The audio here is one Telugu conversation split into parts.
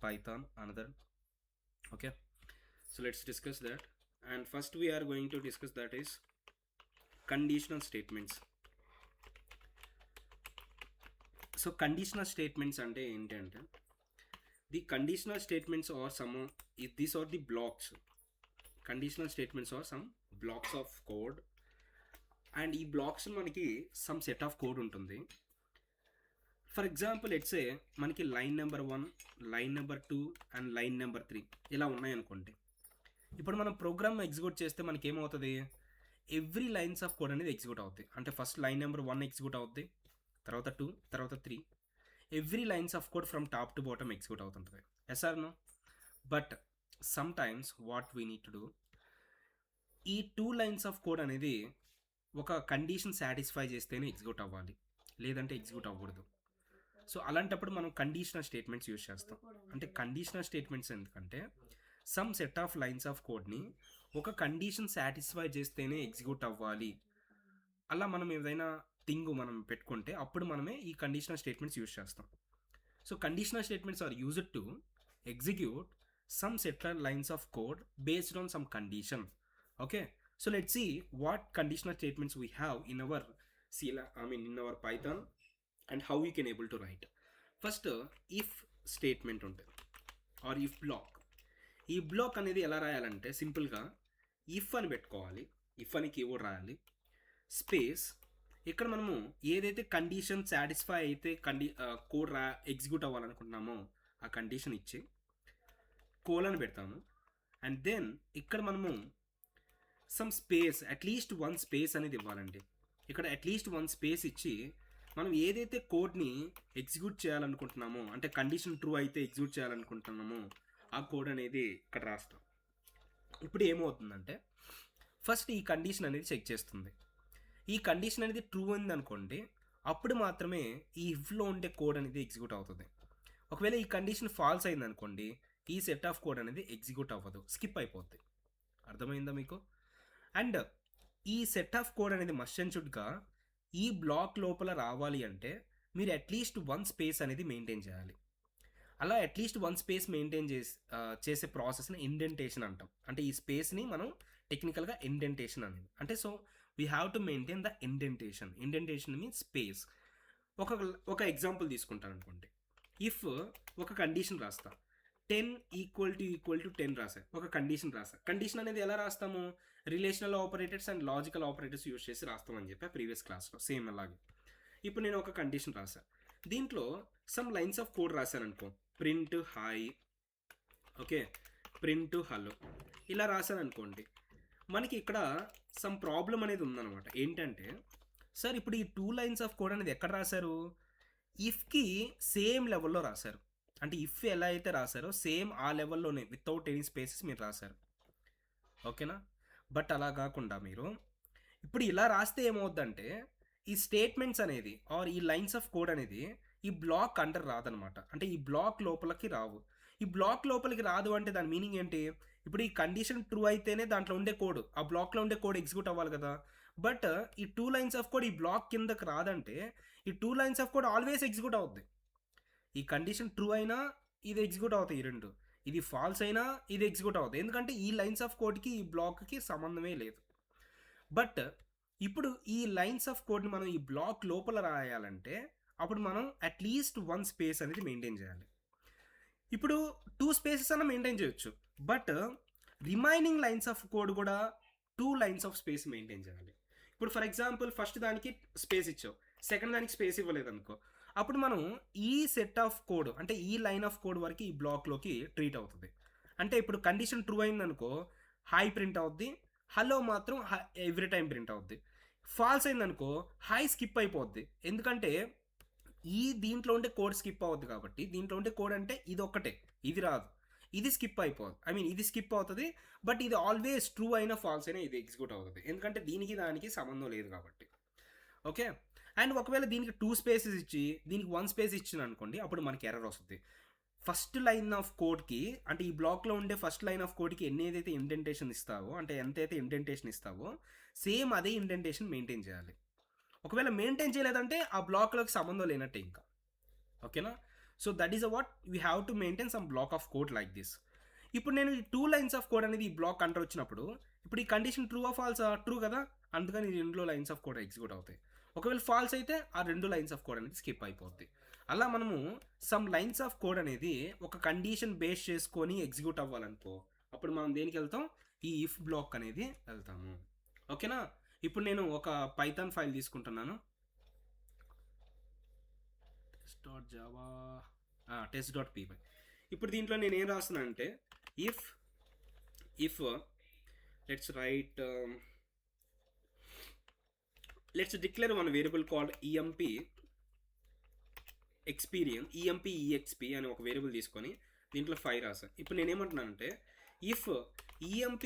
Python another. Okay, so let's discuss that. And first we are going to discuss that is conditional statements. So conditional statements అంటే ఏంటంటే the conditional statements are some, these are the blocks. Conditional statements are some blocks of code, and ఈ బ్లాక్స్ మనకి సమ్ సెట్ ఆఫ్ కోడ్ ఉంటుంది. ఫర్ ఎగ్జాంపుల్ లెట్సే మనకి line number 1, line number 2 and line number 3 ఇలా ఉన్నాయనుకోండి. ఇప్పుడు మనం ప్రోగ్రామ్ ఎగ్జిక్యూట్ చేస్తే మనకి ఏమవుతుంది, ఎవ్రీ లైన్స్ ఆఫ్ కోడ్ అనేది ఎగ్జిక్యూట్ అవుతాయి. అంటే ఫస్ట్ లైన్ నెంబర్ 1 ఎగ్జిక్యూట్ అవుద్ది, తర్వాత 2, తర్వాత 3. Every lines of code from top to bottom execute అవుతుంటుంది. Yes or no? But sometimes what we need to do, ఈ 2 లైన్స్ ఆఫ్ కోడ్ అనేది ఒక కండిషన్ సాటిస్ఫై చేస్తేనే ఎగ్జిక్యూట్ అవ్వాలి, లేదంటే ఎగ్జిక్యూట్ అవ్వకూడదు. సో అలాంటప్పుడు మనం కండిషనల్ స్టేట్మెంట్స్ యూజ్ చేస్తాం. అంటే కండిషనల్ స్టేట్మెంట్స్ ఎందుకంటే some set of lines of కోడ్ని ఒక కండిషన్ సాటిస్ఫై చేస్తేనే ఎగ్జిక్యూట్ అవ్వాలి, అలా మనం ఏదైనా థింగ్ మనం పెట్టుకుంటే అప్పుడు మనమే ఈ కండిషనల్ స్టేట్మెంట్స్ యూజ్ చేస్తాం. So conditional statements are used to execute some set of lines of code based on some condition. Okay, so let's see what conditional statements we have in our in our Python and how we can able to write. First, if statement ఉంటుంది or if block. ఈ బ్లాక్ అనేది ఎలా రాయాలంటే సింపుల్గా ఇఫ్ అని పెట్టుకోవాలి, ఇఫ్ అని కీవర్డ్ రాయాలి, స్పేస్. ఇక్కడ మనము ఏదైతే కండిషన్ సాటిస్ఫై అయితే కోడ్ ఎగ్జిక్యూట్ అవ్వాలనుకుంటున్నామో ఆ కండిషన్ ఇచ్చి కోలని పెడతాము. అండ్ దెన్ ఇక్కడ మనము సమ్ స్పేస్, అట్లీస్ట్ 1 స్పేస్ అనేది ఇవ్వాలండి. ఇక్కడ అట్లీస్ట్ 1 స్పేస్ ఇచ్చి మనం ఏదైతే కోడ్ని ఎగ్జిక్యూట్ చేయాలనుకుంటున్నామో, అంటే కండిషన్ ట్రూ అయితే ఎగ్జిక్యూట్ చేయాలనుకుంటున్నామో ఆ కోడ్ అనేది ఇక్కడ రాస్తాం. ఇప్పుడు ఏమవుతుందంటే ఫస్ట్ ఈ కండిషన్ అనేది చెక్ చేస్తుంది. ఈ కండిషన్ అనేది ట్రూ అయింది అనుకోండి, అప్పుడు మాత్రమే ఈ ఇఫ్లో ఉండే కోడ్ అనేది ఎగ్జిక్యూట్ అవుతుంది. ఒకవేళ ఈ కండిషన్ ఫాల్స్ అయింది అనుకోండి, ఈ సెట్ ఆఫ్ కోడ్ అనేది ఎగ్జిక్యూట్ అవ్వదు, స్కిప్ అయిపోద్ది. అర్థమైందా మీకు? అండ్ ఈ సెట్ ఆఫ్ కోడ్ అనేది మస్ట్ అండ్ షుడ్గా ఈ బ్లాక్ లోపల రావాలి అంటే మీరు అట్లీస్ట్ 1 స్పేస్ అనేది మెయింటైన్ చేయాలి. అలా అట్లీస్ట్ 1 స్పేస్ మెయింటైన్ చేసే ప్రాసెస్ని ఇండెంటేషన్ అంటాం. అంటే ఈ స్పేస్ని మనం టెక్నికల్గా ఇండెంటేషన్ అనేది. అంటే so we have to maintain the indentation. Indentation means space. ఒక ఎగ్జాంపుల్ తీసుకుంటాను అనుకోండి. ఇఫ్ ఒక కండిషన్ రాస్తా, 10 = 10 రాసా, ఒక కండిషన్ రాసా. కండిషన్ అనేది ఎలా రాస్తాము, relational operators and logical operators use చేసి రాస్తామని చెప్పి ప్రీవియస్ క్లాస్లో సేమ్ అలాగే. ఇప్పుడు నేను ఒక కండిషన్ రాసా, దీంట్లో సమ్ లైన్స్ ఆఫ్ కోడ్ రాశాను అనుకో, print hi, okay, print hello, ఇలా రాశాను అనుకోండి. మనకి ఇక్కడ సమ్ ప్రాబ్లం అనేది ఉందన్నమాట. ఏంటంటే సార్ ఇప్పుడు ఈ 2 లైన్స్ ఆఫ్ కోడ్ అనేది ఎక్కడ రాశారు, ఇఫ్కి సేమ్ లెవెల్లో రాశారు. అంటే ఇఫ్ ఎలా అయితే రాశారో సేమ్ ఆ లెవెల్లోనే వితౌట్ ఎనీ స్పేసెస్ మీరు రాశారు. ఓకేనా? బట్ అలా కాకుండా మీరు ఇప్పుడు ఇలా రాస్తే ఏమవుద్దంటే ఈ స్టేట్మెంట్స్ అనేది ఆర్ ఈ లైన్స్ ఆఫ్ కోడ్ అనేది ఈ బ్లాక్ అండర్ రాదనమాట. అంటే ఈ బ్లాక్ లోపలికి రావు. ఈ బ్లాక్ లోపలికి రాదు అంటే దాని మీనింగ్ ఏంటి, ఇప్పుడు ఈ కండిషన్ ట్రూ అయితేనే దాంట్లో ఉండే కోడ్, ఆ బ్లాక్లో ఉండే కోడ్ ఎగ్జిక్యూట్ అవ్వాలి కదా. బట్ ఈ 2 లైన్స్ ఆఫ్ కోడ్ ఈ బ్లాక్ కిందకి రాదంటే ఈ 2 lines of code always execute అవుద్ది. ఈ కండిషన్ ట్రూ అయినా ఇది ఎగ్జిక్యూట్ అవుతాయి, ఈ 2. ఇది ఫాల్స్ అయినా ఇది ఎగ్జిక్యూట్ అవుతుంది, ఎందుకంటే ఈ లైన్స్ ఆఫ్ కోడ్కి ఈ బ్లాక్కి సంబంధమే లేదు. బట్ ఇప్పుడు ఈ లైన్స్ ఆఫ్ కోడ్ని మనం ఈ బ్లాక్ లోపల రాయాలంటే అప్పుడు మనం అట్లీస్ట్ 1 స్పేస్ అనేది మెయింటైన్ చేయాలి. ఇప్పుడు 2 స్పేసెస్ అన్న మెయింటైన్ చేయొచ్చు, but remaining lines of code కూడా 2 లైన్స్ ఆఫ్ స్పేస్ మెయింటైన్ చేయాలి. ఇప్పుడు ఫర్ ఎగ్జాంపుల్ ఫస్ట్ దానికి స్పేస్ ఇచ్చావు, సెకండ్ దానికి స్పేస్ ఇవ్వలేదు అనుకో, అప్పుడు మనం ఈ సెట్ ఆఫ్ కోడ్ అంటే ఈ లైన్ ఆఫ్ కోడ్ వరకు ఈ బ్లాక్లోకి ట్రీట్ అవుతుంది. అంటే ఇప్పుడు కండిషన్ ట్రూ అయిందనుకో హాయ్ ప్రింట్ అవుద్ది, హలో మాత్రం ఎవ్రీ టైం ప్రింట్ అవుద్ది. ఫాల్స్ అయిందనుకో హాయ్ స్కిప్ అయిపోద్ది, ఎందుకంటే ఈ దీంట్లో ఉండే కోడ్ స్కిప్ అవుద్ది కాబట్టి. దీంట్లో ఉండే కోడ్ అంటే ఇది ఒక్కటే, ఇది రాదు, ఇది స్కిప్ అయిపోద్ది. ఇది స్కిప్ అవుతుంది, బట్ ఇది ఆల్వేస్ ట్రూ అయినా ఫాల్స్ అయినా ఇది ఎగ్జిక్యూట్ అవుతుంది, ఎందుకంటే దీనికి దానికి సంబంధం లేదు కాబట్టి. ఓకే, అండ్ ఒకవేళ దీనికి 2 స్పేసెస్ ఇచ్చి దీనికి 1 స్పేస్ ఇచ్చిన అనుకోండి, అప్పుడు మనకి ఎర్రర్ వస్తుంది. ఫస్ట్ లైన్ ఆఫ్ కోడ్కి అంటే ఈ బ్లాక్లో ఉండే ఫస్ట్ లైన్ ఆఫ్ కోడ్కి ఏదైతే ఇండెంటేషన్ ఇస్తావో, అంటే ఎంతైతే ఇండెంటేషన్ ఇస్తావో సేమ్ అదే ఇండెంటేషన్ మెయింటైన్ చేయాలి. ఒకవేళ మెయింటైన్ చేయలేదంటే ఆ బ్లాక్లోకి సంబంధం లేనట్టే ఇంకా. ఓకేనా? So that is what we have to maintain some black of code like this. ఇప్పుడు నేను ఈ 2 లైన్స్ ఆఫ్ కోడ్ అనేది ఈ బ్లాక్ అంటర్ వచ్చినప్పుడు ఇప్పుడు ఈ condition true of false true కదా, అందుకని ఈ 2 లైన్స్ ఆఫ్ కోడ్ ఎగ్జిక్యూట్ అవుతాయి. ఒకవేళ ఫాల్స్ అయితే ఆ 2 లైన్స్ ఆఫ్ కోడ్ అనేది స్కిప్ అయిపోద్ది. అలా మనము సమ్ లైన్స్ ఆఫ్ కోడ్ అనేది ఒక కండిషన్ బేస్ చేసుకొని ఎగ్జిక్యూట్ అవ్వాలనుకో అప్పుడు మనం దేనికి వెళ్తాం, ఈ ఇఫ్ బ్లాక్ అనేది వెళ్తాము. ఓకేనా. ఇప్పుడు నేను ఒక పైథాన్ ఫైల్ తీసుకుంటున్నాను, test.java test.py. ఇప్పుడు దీంట్లో నేను ఏం రాస్తున్నానంటే if let's write let's declare one variable called emp experience exp అని ఒక వేరియబుల్ తీసుకొని దీంట్లో 5 రాసాను. ఇప్పుడు నేను ఏమంటున్నానంటే if emp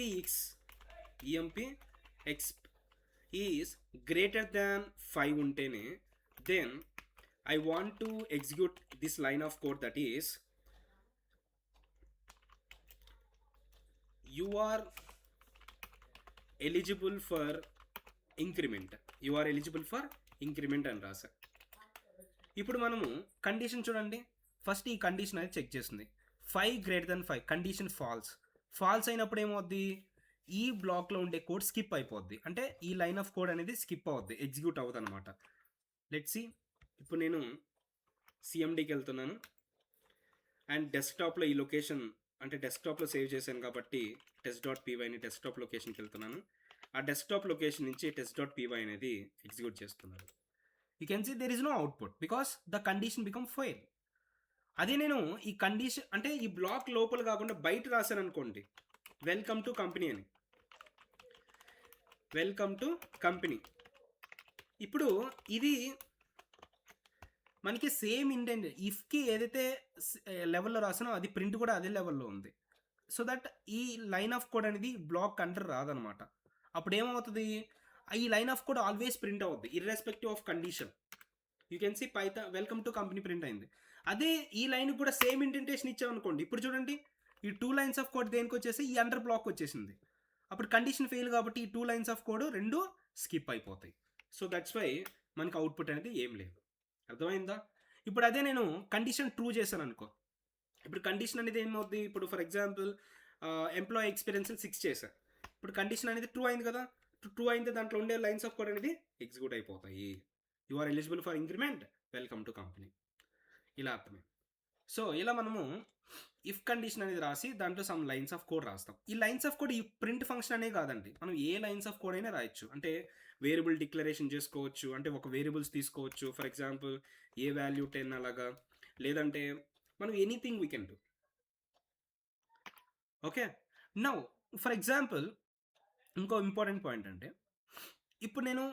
exp is greater than 5 ఉంటేనే then I want to execute this line of code, that is you are eligible for increment అని రాసా. ఇప్పుడు మనము కండిషన్ చూడండి, ఫస్ట్ ఈ కండిషన్ అనేది చెక్ చేస్తుంది. 5 greater than 5 కండిషన్ ఫాల్స్ అయినప్పుడు ఏమవుద్ది, ఈ బ్లాక్లో ఉండే కోడ్ స్కిప్ అయిపోద్ది, అంటే ఈ లైన్ ఆఫ్ కోడ్ అనేది స్కిప్ అవుద్ది, ఎగ్జిక్యూట్ అవుతుంది అనమాట. Let's see. ఇప్పుడు నేను సిఎండికి వెళ్తున్నాను అండ్ డెస్క్టాప్లో ఈ లొకేషన్ అంటే డెస్క్టాప్లో సేవ్ చేశాను కాబట్టి test.pyని డెస్క్టాప్ లొకేషన్కి వెళ్తున్నాను. ఆ డెస్క్టాప్ లొకేషన్ నుంచి test.py అనేది ఎగ్జిక్యూట్ చేస్తున్నాను. You can see there is no output because the condition become fail. అదే నేను ఈ కండిషన్ అంటే ఈ బ్లాక్ లోపల కాకుండా బయట రాశాను అనుకోండి, వెల్కమ్ టు కంపెనీ. ఇప్పుడు ఇది మనకి సేమ్ ఇంటెంట్ ఇఫ్కి ఏదైతే లెవెల్లో రాసానో అది ప్రింట్ కూడా అదే లెవెల్లో ఉంది. సో దట్ ఈ లైన్ ఆఫ్ కోడ్ అనేది బ్లాక్ అంటర్ రాదనమాట. అప్పుడు ఏమవుతుంది, ఈ line of code always print అవుద్ది irrespective of condition. You can see Python welcome to company print అయింది. అదే ఈ లైన్ కూడా సేమ్ ఇంటెంటేషన్ ఇచ్చామనుకోండి, ఇప్పుడు చూడండి ఈ 2 లైన్స్ ఆఫ్ కోడ్ దేనికి వచ్చేసి ఈ అండర్ బ్లాక్ వచ్చేసింది. అప్పుడు కండిషన్ ఫెయిల్ కాబట్టి ఈ 2 లైన్స్ ఆఫ్ కోడ్ 2 స్కిప్ అయిపోతాయి. సో దట్స్ వై మనకి అవుట్పుట్ అనేది ఏం లేదు. అర్థమైందా. ఇప్పుడు అదే నేను కండిషన్ ట్రూ చేశాను అనుకో, ఇప్పుడు కండిషన్ అనేది ఏమవుద్ది, ఇప్పుడు ఫర్ ఎగ్జాంపుల్ ఎంప్లాయీ ఎక్స్పీరియన్స్ 6 చేశాను. ఇప్పుడు కండిషన్ అనేది ట్రూ అయింది కదా, ట్రూ అయితే దాంట్లో ఉండే లైన్స్ ఆఫ్ కోడ్ అనేది ఎగ్జిక్యూట్ అయిపోతాయి. You are eligible for increment, welcome to company, ఇలా అర్థమైంది. సో ఇలా మనము ఇఫ్ కండిషన్ అనేది రాసి దాంట్లో సమ్ లైన్స్ ఆఫ్ కోడ్ రాస్తాం. ఈ లైన్స్ ఆఫ్ కోడ్ ఈ ప్రింట్ ఫంక్షన్ అనే కాదండి, మనం ఏ లైన్స్ ఆఫ్ కోడ్ అయినా రాయొచ్చు. అంటే వేరియబుల్ డిక్లరేషన్ చేసుకోవచ్చు, అంటే ఒక వేరియబుల్స్ తీసుకోవచ్చు, ఫర్ ఎగ్జాంపుల్ ఏ వాల్యూ 10 అలాగా, లేదంటే మనం anything we can do. Okay. Now for example ఇంకో ఇంపార్టెంట్ పాయింట్ అంటే ఇప్పుడు నేను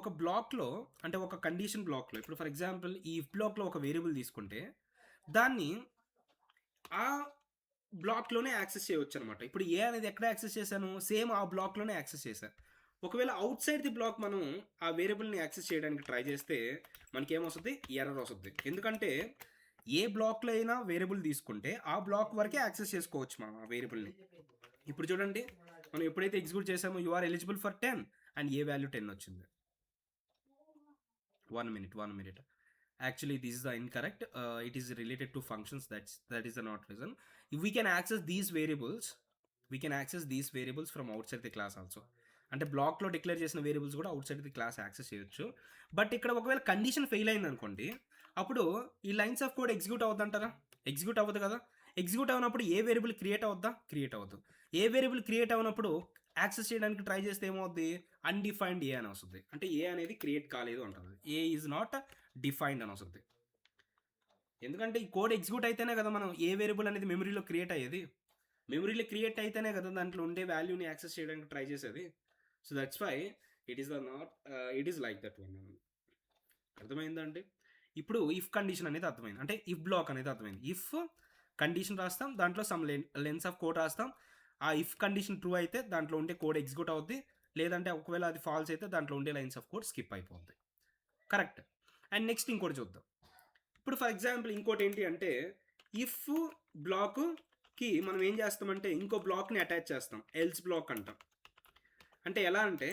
ఒక బ్లాక్లో అంటే ఒక కండిషన్ బ్లాక్లో ఇప్పుడు ఫర్ ఎగ్జాంపుల్ ఈ ఇఫ్ బ్లాక్లో ఒక వేరియబుల్ తీసుకుంటే దాన్ని ఆ బ్లాక్లోనే యాక్సెస్ చేయవచ్చు అనమాట. ఇప్పుడు ఏ అనేది ఎక్కడ యాక్సెస్ చేశాను, సేమ్ ఆ బ్లాక్లోనే యాక్సెస్ చేశాను. ఒకవేళ అవుట్ సైడ్ ది బ్లాక్ మనం ఆ వేరియబుల్ని యాక్సెస్ చేయడానికి ట్రై చేస్తే మనకి ఏమొస్తుంది, ఎర్రర్ వస్తుంది. ఎందుకంటే ఏ బ్లాక్లో అయినా వేరియబుల్ తీసుకుంటే ఆ బ్లాక్ వరకే యాక్సెస్ చేసుకోవచ్చు మనం ఆ వేరియబుల్ని. ఇప్పుడు చూడండి మనం ఎప్పుడైతే ఎగ్జిక్యూట్ చేసామో you are eligible for 10 and a value 10 వచ్చింది. 1 minute. Actually this is the incorrect, it is related to functions, that is the not reason. If we can access these variables from outside the class also, అంటే బ్లాక్లో డిక్లేర్ చేసిన వేరియబుల్స్ కూడా outside the class access చేయొచ్చు. బట్ ఇక్కడ ఒకవేళ కండిషన్ ఫెయిల్ అయింది అనుకోండి, అప్పుడు ఈ లైన్స్ ఆఫ్ కోడ్ ఎగ్జిక్యూట్ అవుతుంటారా, ఎగ్జిక్యూట్ అవ్వదు కదా. ఎగ్జిక్యూట్ అవునప్పుడు ఏ వేరియబుల్ క్రియేట్ అవ్వదు. ఏ వేరియబుల్ క్రియేట్ అవునప్పుడు యాక్సెస్ చేయడానికి ట్రై చేస్తే ఏమవుద్ది, అన్డిఫైన్డ్ ఏ అని వస్తుంది, అంటే ఏ అనేది క్రియేట్ కాలేదు అంటుంది, ఏ ఈజ్ నాట్ డిఫైన్డ్ అని వస్తుంది. ఎందుకంటే ఈ కోడ్ ఎగ్జిక్యూట్ అయితేనే కదా మనం ఏ వేరియబుల్ అనేది మెమరీలో క్రియేట్ అయ్యేది, మెమరీలో క్రియేట్ అయితేనే కదా దాంట్లో ఉండే వాల్యూని యాక్సెస్ చేయడానికి ట్రై చేసేది. So that's why it is like that one. అర్థమైందంటే ఇప్పుడు ఇఫ్ కండిషన్ అనేది అర్థమైంది, అంటే ఇఫ్ బ్లాక్ అనేది అర్థమైంది. ఇఫ్ కండిషన్ రాస్తాం, దాంట్లో సమ్ లెన్స్ ఆఫ్ కోడ్ రాస్తాం. ఆ ఇఫ్ కండిషన్ ట్రూ అయితే దాంట్లో ఉండే కోడ్ ఎగ్జిక్యూట్ అవుద్ది, లేదంటే ఒకవేళ అది ఫాల్స్ అయితే దాంట్లో ఉండే లైన్స్ ఆఫ్ కోడ్ స్కిప్ అయిపోద్ది. కరెక్ట్. అండ్ నెక్స్ట్ ఇంకోటి చూద్దాం. ఇప్పుడు ఫర్ ఎగ్జాంపుల్ ఇంకోటి ఏంటి అంటే ఇఫ్ బ్లాక్కి మనం ఏం చేస్తామంటే ఇంకో బ్లాక్ని అటాచ్ చేస్తాం, ఎల్స్ బ్లాక్ అంటాం. అంటే ఎలా అంటే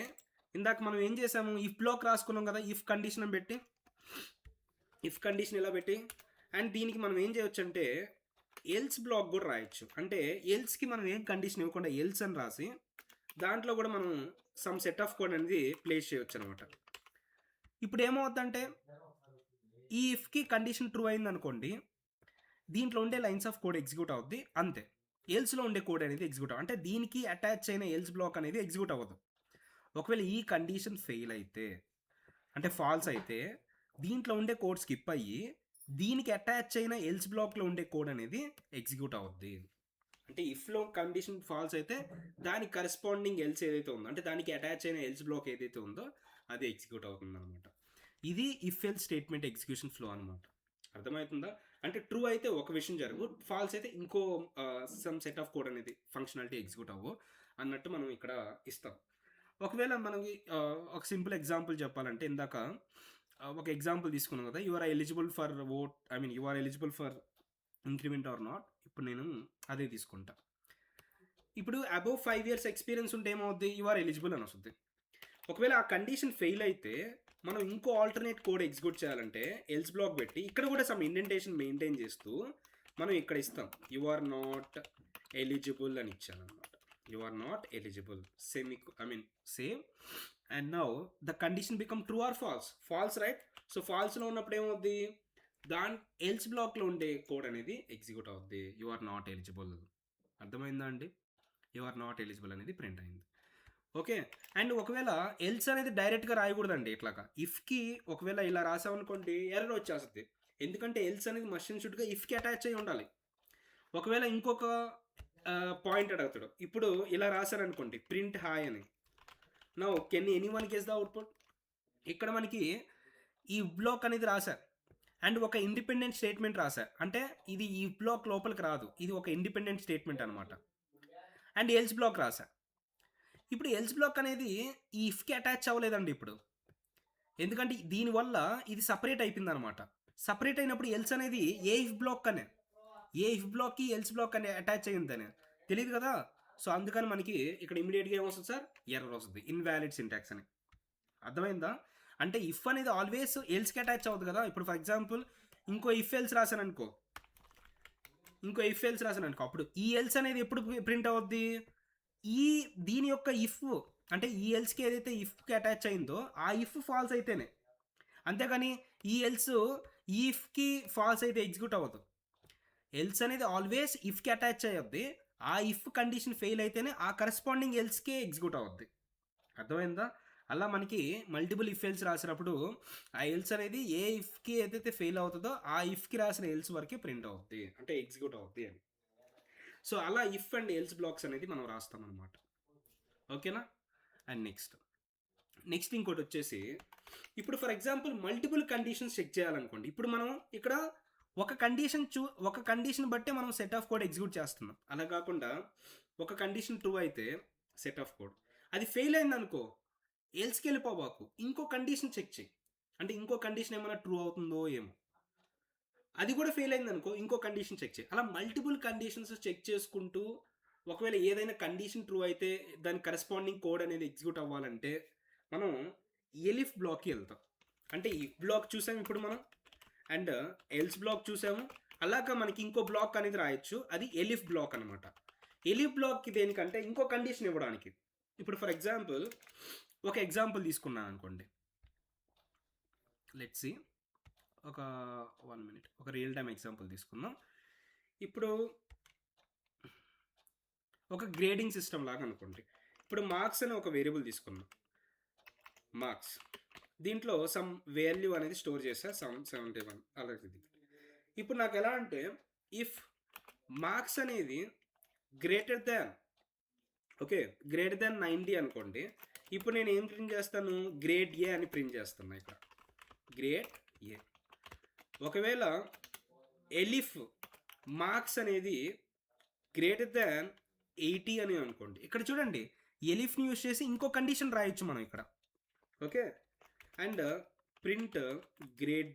ఇందాక మనం ఏం చేసాము, ఇఫ్ బ్లాక్ రాసుకున్నాం కదా, ఇఫ్ కండిషన్ పెట్టి, ఇఫ్ కండిషన్ ఇలా పెట్టి అండ్ దీనికి మనం ఏం చేయొచ్చు అంటే ఎల్స్ బ్లాక్ కూడా రాయొచ్చు. అంటే ఎల్స్కి మనం ఏం కండిషన్ ఇవ్వకుండా ఎల్స్ అని రాసి దాంట్లో కూడా మనం సమ్ సెట్ ఆఫ్ కోడ్ అనేది ప్లేస్ చేయొచ్చు అనమాట. ఇప్పుడు ఏమవుతుందంటే ఈ ఇఫ్కి కండిషన్ ట్రూ అయింది అనుకోండి, దీంట్లో ఉండే లైన్స్ ఆఫ్ కోడ్ ఎగ్జిక్యూట్ అవుద్ది అంతే. ఎల్స్లో ఉండే కోడ్ అనేది ఎగ్జిక్యూట్ అంటే దీనికి అటాచ్ అయిన ఎల్స్ బ్లాక్ అనేది ఎగ్జిక్యూట్ అవ్వదు. ఒకవేళ ఈ కండిషన్ ఫెయిల్ అయితే అంటే ఫాల్స్ అయితే దీంట్లో ఉండే కోడ్ స్కిప్ అయ్యి దీనికి అటాచ్ అయిన ఎల్స్ బ్లాక్లో ఉండే కోడ్ అనేది ఎగ్జిక్యూట్ అవుద్ది. అంటే ఇఫ్లో కండిషన్ ఫాల్స్ అయితే దానికి కరెస్పాండింగ్ ఎల్స్ ఏదైతే ఉందో అంటే దానికి అటాచ్ అయిన ఎల్స్ బ్లాక్ ఏదైతే ఉందో అది ఎగ్జిక్యూట్ అవుతుంది అనమాట. ఇది if L statement execution flow అనమాట. అర్థమవుతుందా? అంటే ట్రూ అయితే ఒక విషయం జరుగు, ఫాల్స్ అయితే ఇంకో సమ్ సెట్ ఆఫ్ కోడ్ అనేది ఫంక్షనాలిటీ ఎగ్జిక్యూట్ అవ్వు అన్నట్టు మనం ఇక్కడ ఇస్తాం. ఒకవేళ మనకి ఒక సింపుల్ ఎగ్జాంపుల్ చెప్పాలంటే ఇందాక ఒక ఎగ్జాంపుల్ తీసుకున్నాం కదా, you are eligible for vote, I mean you are eligible for increment or not. ఇప్పుడు నేను అదే తీసుకుంటా. ఇప్పుడు అబౌవ్ 5 years ఎక్స్పీరియన్స్ ఉంటే ఏమవుద్ది, యు ఆర్ ఎలిజిబుల్ అని వస్తుంది. ఒకవేళ ఆ కండిషన్ ఫెయిల్ అయితే మనం ఇంకో ఆల్టర్నేట్ కోడ్ ఎగ్జిక్యూట్ చేయాలంటే ఎల్స్ బ్లాక్ పెట్టి ఇక్కడ కూడా సమ్ ఇండెంటేషన్ మెయింటైన్ చేస్తూ మనం ఇక్కడ ఇస్తాం యు ఆర్ నాట్ ఎలిజిబుల్ అని ఇచ్చానమాట. You are not eligible same and now the condition become true or false right. So ఫాల్స్లో ఉన్నప్పుడు ఏమవుద్ది, దాని ఎల్స్ బ్లాక్లో ఉండే కోడ్ అనేది ఎగ్జిక్యూట్ అవుద్ది. You are not eligible. అర్థమైందా అండి? యు ఆర్ నాట్ ఎలిజిబుల్ అనేది ప్రింట్ అయింది. ఓకే. అండ్ ఒకవేళ ఎల్స్ అనేది డైరెక్ట్గా రాయకూడదండి. ఇట్లాగా ఇఫ్కి ఒకవేళ ఇలా రాసామనుకోండి ఎర్రర్ వచ్చేస్తుంది. ఎందుకంటే ఎల్స్ అనేది మస్ట్ అండ్ షుడ్గా ఇఫ్కి అటాచ్ అయ్యి ఉండాలి. ఒకవేళ ఇంకొక పాయింట్ అడుగుతాడు, ఇప్పుడు ఇలా రాశారనుకోండి ప్రింట్ హాయ్ అని. Now can anyone guess the output. ఇక్కడ మనకి ఈ బ్లాక్ అనేది రాశారు అండ్ ఒక ఇండిపెండెంట్ స్టేట్మెంట్ రాశారు. అంటే ఇది ఈ బ్లాక్ లోపలికి రాదు, ఇది ఒక ఇండిపెండెంట్ స్టేట్మెంట్ అనమాట. అండ్ ఎల్స్ బ్లాక్ రాశా. ఇప్పుడు ఎల్స్ బ్లాక్ అనేది ఈ ఇఫ్కి అటాచ్ అవ్వలేదండి ఇప్పుడు, ఎందుకంటే దీనివల్ల ఇది సపరేట్ అయిపోయింది అనమాట. సపరేట్ అయినప్పుడు ఎల్స్ అనేది ఏ ఇఫ్ బ్లాక్కి ఎల్స్ బ్లాక్ అని అటాచ్ అయ్యిందని తెలియదు కదా. సో అందుకని మనకి ఇక్కడ ఇమీడియట్గా ఏమొస్తుంది సార్, ఎర్రర్ వస్తుంది, ఇన్వాలిడ్ సింటాక్స్ అని. అర్థమైందా? అంటే ఇఫ్ అనేది ఆల్వేస్ ఎల్స్కి అటాచ్ అవ్వదు కదా. ఇప్పుడు ఫర్ ఎగ్జాంపుల్ ఇంకో ఇఫ్ ఎల్స్ రాశాను అనుకో, అప్పుడు ఈ ఎల్స్ అనేది ఎప్పుడు ప్రింట్ అవుద్ది, దీని యొక్క ఇఫ్ అంటే ఈ ఎల్స్కి ఏదైతే ఇఫ్కి అటాచ్ అయిందో ఆ ఇఫ్ ఫాల్స్ అయితేనే, అంతేగాని ఈ ఎల్స్ ఈ ఇఫ్కి ఫాల్స్ అయితే ఎగ్జిక్యూట్ అవ్వదు. ఎల్స్ అనేది ఆల్వేస్ ఇఫ్కి అటాచ్ అయ్యద్ది, ఆ ఇఫ్ కండిషన్ ఫెయిల్ అయితేనే ఆ కరెస్పాండింగ్ ఎల్స్కే ఎగ్జిక్యూట్ అవుద్ది. అర్థమైందా? అలా మనకి మల్టిపుల్ ఇఫ్ ఎల్స్ రాసినప్పుడు ఆ ఎల్స్ అనేది ఏ ఇఫ్కి ఏదైతే ఫెయిల్ అవుతుందో ఆ ఇఫ్కి రాసిన ఎల్స్ వరకే ప్రింట్ అవుద్ది, అంటే ఎగ్జిక్యూట్ అవుద్ది అని. సో అలా ఇఫ్ అండ్ ఎల్స్ బ్లాక్స్ అనేది మనం రాస్తాం అనమాట. ఓకేనా? అండ్ నెక్స్ట్ ఇంకోటి వచ్చేసి, ఇప్పుడు for example multiple conditions check చేయాలనుకోండి. ఇప్పుడు మనం ఇక్కడ ఒక కండిషన్ బట్టే మనం సెట్ ఆఫ్ కోడ్ ఎగ్జిక్యూట్ చేస్తున్నాం. అలా కాకుండా ఒక కండిషన్ ట్రూ అయితే సెట్ ఆఫ్ కోడ్, అది ఫెయిల్ అయింది అనుకో ఎల్స్కి వెళ్ళిపోబాకు, ఇంకో కండిషన్ చెక్ చేయి. అంటే ఇంకో కండిషన్ ఏమైనా ట్రూ అవుతుందో ఏమో, అది కూడా ఫెయిల్ అయింది అనుకో ఇంకో కండిషన్ చెక్ చేయి. అలా మల్టిపుల్ కండిషన్స్ చెక్ చేసుకుంటూ ఒకవేళ ఏదైనా కండిషన్ ట్రూ అయితే దాని కరెస్పాండింగ్ కోడ్ అనేది ఎగ్జిక్యూట్ అవ్వాలంటే మనం ఎలిఫ్ బ్లాక్కి వెళ్తాం. అంటే ఇఫ్ బ్లాక్ చూసాము ఇప్పుడు మనం, అండ్ ఎల్స్ బ్లాక్ చూసాము. అలాగా మనకి ఇంకో బ్లాక్ అనేది రాయొచ్చు, అది ఎలిఫ్ బ్లాక్ అనమాట. ఎలిఫ్ బ్లాక్కి దేనికంటే ఇంకో కండిషన్ ఇవ్వడానికి. ఇప్పుడు ఫర్ ఎగ్జాంపుల్ ఒక ఎగ్జాంపుల్ తీసుకున్నాను అనుకోండి, లెట్స్ సీ ఒక 1 minute ఒక రియల్ టైమ్ ఎగ్జాంపుల్ తీసుకుందాం. ఇప్పుడు ఒక గ్రేడింగ్ సిస్టమ్ లాగా అనుకోండి. ఇప్పుడు మార్క్స్ అనే ఒక వేరియబుల్ తీసుకున్నాం, మార్క్స్. దీంట్లో సమ్ వాల్యూ అనేది స్టోర్ చేసా, 71 అలాగే. ఇప్పుడు నాకు ఎలా అంటే ఇఫ్ మార్క్స్ అనేది గ్రేటర్ దాన్ 90 అనుకోండి, ఇప్పుడు నేను ఏం ప్రింట్ చేస్తాను, గ్రేడ్ ఏ అని ప్రింట్ చేస్తున్నా ఇక్కడ, గ్రేడ్ ఏ. ఒకవేళ ఎలిఫ్ మార్క్స్ అనేది గ్రేటర్ దాన్ 80 అని అనుకోండి, ఇక్కడ చూడండి ఎలిఫ్ని యూస్ చేసి ఇంకో కండిషన్ రాయొచ్చు మనం ఇక్కడ. Okay. And print grade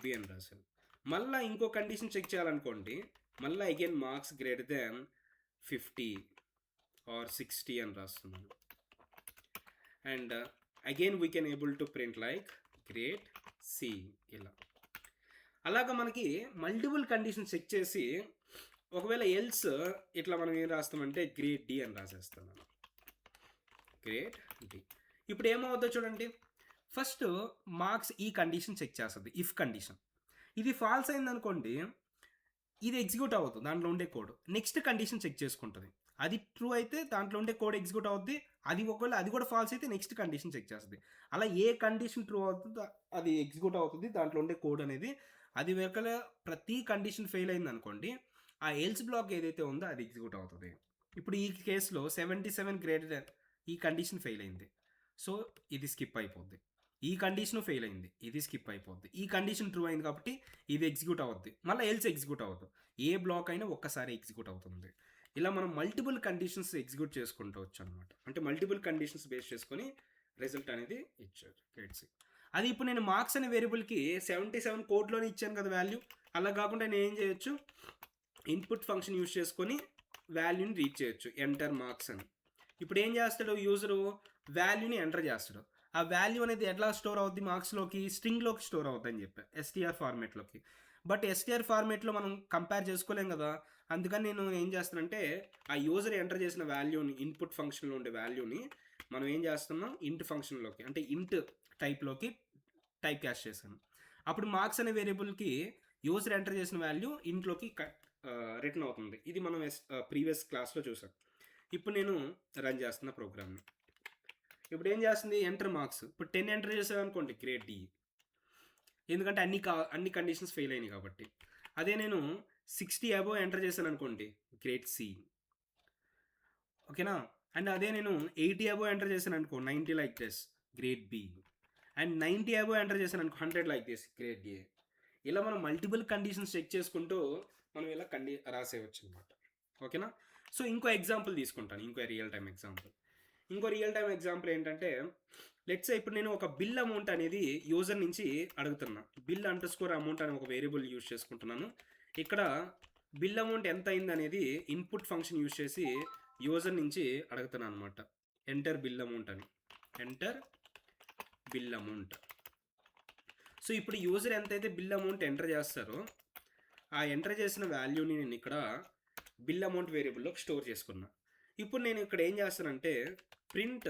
B అని రాశాను. మళ్ళీ ఇంకో కండిషన్ చెక్ చేయాలనుకోండి, మళ్ళీ again marks greater than 50 or 60 అని రాస్తున్నాను. And again we can able to print like grade C ఇలా. అలాగా మనకి మల్టిపుల్ కండిషన్ చెక్ చేసి ఒకవేళ ఎల్స్ ఇట్లా మనం ఏం రాస్తామంటే గ్రేడ్ డి అని రాసేస్తాం మనం. Grade D. ఇప్పుడు ఏమవుతుందో చూడండి, ఫస్ట్ మార్క్స్ ఈ కండిషన్ చెక్ చేస్తుంది, ఇఫ్ కండిషన్. ఇది ఫాల్స్ అయిందనుకోండి, ఇది ఎగ్జిక్యూట్ అవుతుంది దాంట్లో ఉండే కోడ్. నెక్స్ట్ కండిషన్ చెక్ చేసుకుంటుంది, అది ట్రూ అయితే దాంట్లో ఉండే కోడ్ ఎగ్జిక్యూట్ అవుద్ది. అది ఒకవేళ అది కూడా ఫాల్స్ అయితే నెక్స్ట్ కండిషన్ చెక్ చేస్తుంది. అలా ఏ కండిషన్ ట్రూ అవుతుందో అది ఎగ్జిక్యూట్ అవుతుంది దాంట్లో ఉండే కోడ్ అనేది. అది ఒకవేళ ప్రతి కండిషన్ ఫెయిల్ అయింది అనుకోండి, ఆ ఎల్స్ బ్లాక్ ఏదైతే ఉందో అది ఎగ్జిక్యూట్ అవుతుంది. ఇప్పుడు ఈ కేసులో 77 గ్రేటర్ ఈ కండిషన్ ఫెయిల్ అయింది, సో ఇది స్కిప్ అయిపోద్ది. ఈ కండిషన్ ఫెయిల్ అయింది, ఇది స్కిప్ అయిపోద్ది. ఈ కండిషన్ ట్రూ అయింది కాబట్టి ఇది ఎగ్జిక్యూట్ అవుద్ది, మళ్ళీ ఎల్స్ ఎగ్జిక్యూట్ అవుతుంది. ఏ బ్లాక్ అయినా ఒక్కసారి ఎగ్జిక్యూట్ అవుతుంది. ఇలా మనం మల్టిపుల్ కండిషన్స్ ఎగ్జిక్యూట్ చేసుకుంటూ వచ్చు అనమాట. అంటే మల్టిపుల్ కండిషన్స్ బేస్ చేసుకొని రిజల్ట్ అనేది ఇచ్చారు గ్రేడ్ సి. అది ఇప్పుడు నేను మార్క్స్ అనే వేరియబుల్కి 77 కోడ్లోనే ఇచ్చాను కదా వాల్యూ. అలా కాకుండా నేను ఏం చేయొచ్చు, ఇన్పుట్ ఫంక్షన్ యూజ్ చేసుకొని వాల్యూని రీడ్ చేయొచ్చు, ఎంటర్ మార్క్స్ అని. ఇప్పుడు ఏం చేస్తాడు యూజరు, వాల్యూని ఎంటర్ చేస్తాడు. ఆ వాల్యూ అనేది ఎట్లా స్టోర్ అవుద్ది మార్క్స్లోకి, స్ట్రింగ్లోకి స్టోర్ అవుద్ది అని చెప్పా, ఎస్టీఆర్ ఫార్మేట్లోకి. బట్ ఎస్టీఆర్ ఫార్మేట్లో మనం కంపేర్ చేసుకోలేం కదా, అందుకని నేను ఏం చేస్తానంటే ఆ యూజర్ ఎంటర్ చేసిన వాల్యూని, ఇన్పుట్ ఫంక్షన్లో ఉండే వాల్యూని మనం ఏం చేస్తున్నాం, ఇంట్ ఫంక్షన్లోకి అంటే ఇంట్ టైప్లోకి టైప్ క్యాస్ట్ చేశాను. అప్పుడు మార్క్స్ అనే వేరియబుల్కి యూజర్ ఎంటర్ చేసిన వాల్యూ ఇంట్లోకి రిటర్న్ అవుతుంది. ఇది మనం ప్రీవియస్ క్లాస్లో చూసాం. ఇప్పుడు నేను రన్ చేస్తున్న ప్రోగ్రామ్ని. ఇప్పుడు ఏం చేస్తుంది, ఎంటర్ మార్క్స్. ఇప్పుడు 10 ఎంటర్ చేసాను అనుకోండి, గ్రేడ్ డి, ఎందుకంటే అన్ని కండిషన్స్ ఫెయిల్ అయినాయి కాబట్టి. అదే నేను 60 అబోవ్ ఎంటర్ చేశాను అనుకోండి, గ్రేడ్ సి. ఓకేనా. అండ్ అదే నేను 80 అబోవ్ ఎంటర్ చేశాను అనుకో, 90 like this, grade B. And 90 above enter చేశాను అనుకో, 100 లైక్ దిస్, గ్రేడ్ ఏ. ఇలా మనం మల్టిపుల్ కండిషన్స్ చెక్ చేసుకుంటూ మనం ఇలా రాసేయచ్చు అనమాట. ఓకేనా. సో ఇంకో ఎగ్జాంపుల్ తీసుకుంటాను, ఇంకో రియల్ టైం ఎగ్జాంపుల్. ఇంకో రియల్ టైం ఎగ్జాంపుల్ ఏంటంటే, లెట్స్ ఇప్పుడు నేను ఒక బిల్ అమౌంట్ అనేది యూజర్ నుంచి అడుగుతున్నా. బిల్ అండర్స్కోర్ అమౌంట్ అని ఒక వేరియబుల్ యూజ్ చేసుకుంటున్నాను. ఇక్కడ బిల్ అమౌంట్ ఎంత అయింది అనేది ఇన్పుట్ ఫంక్షన్ యూజ్ చేసి యూజర్ నుంచి అడుగుతున్నాను అనమాట. ఎంటర్ బిల్ అమౌంట్ అని, ఎంటర్ బిల్ అమౌంట్. సో ఇప్పుడు యూజర్ ఎంతైతే బిల్ అమౌంట్ ఎంటర్ చేస్తారో ఆ ఎంటర్ చేసిన వాల్యూని నేను ఇక్కడ బిల్ అమౌంట్ వేరియబుల్లో స్టోర్ చేసుకున్నా. ఇప్పుడు నేను ఇక్కడ ఏం చేస్తానంటే ప్రింట్,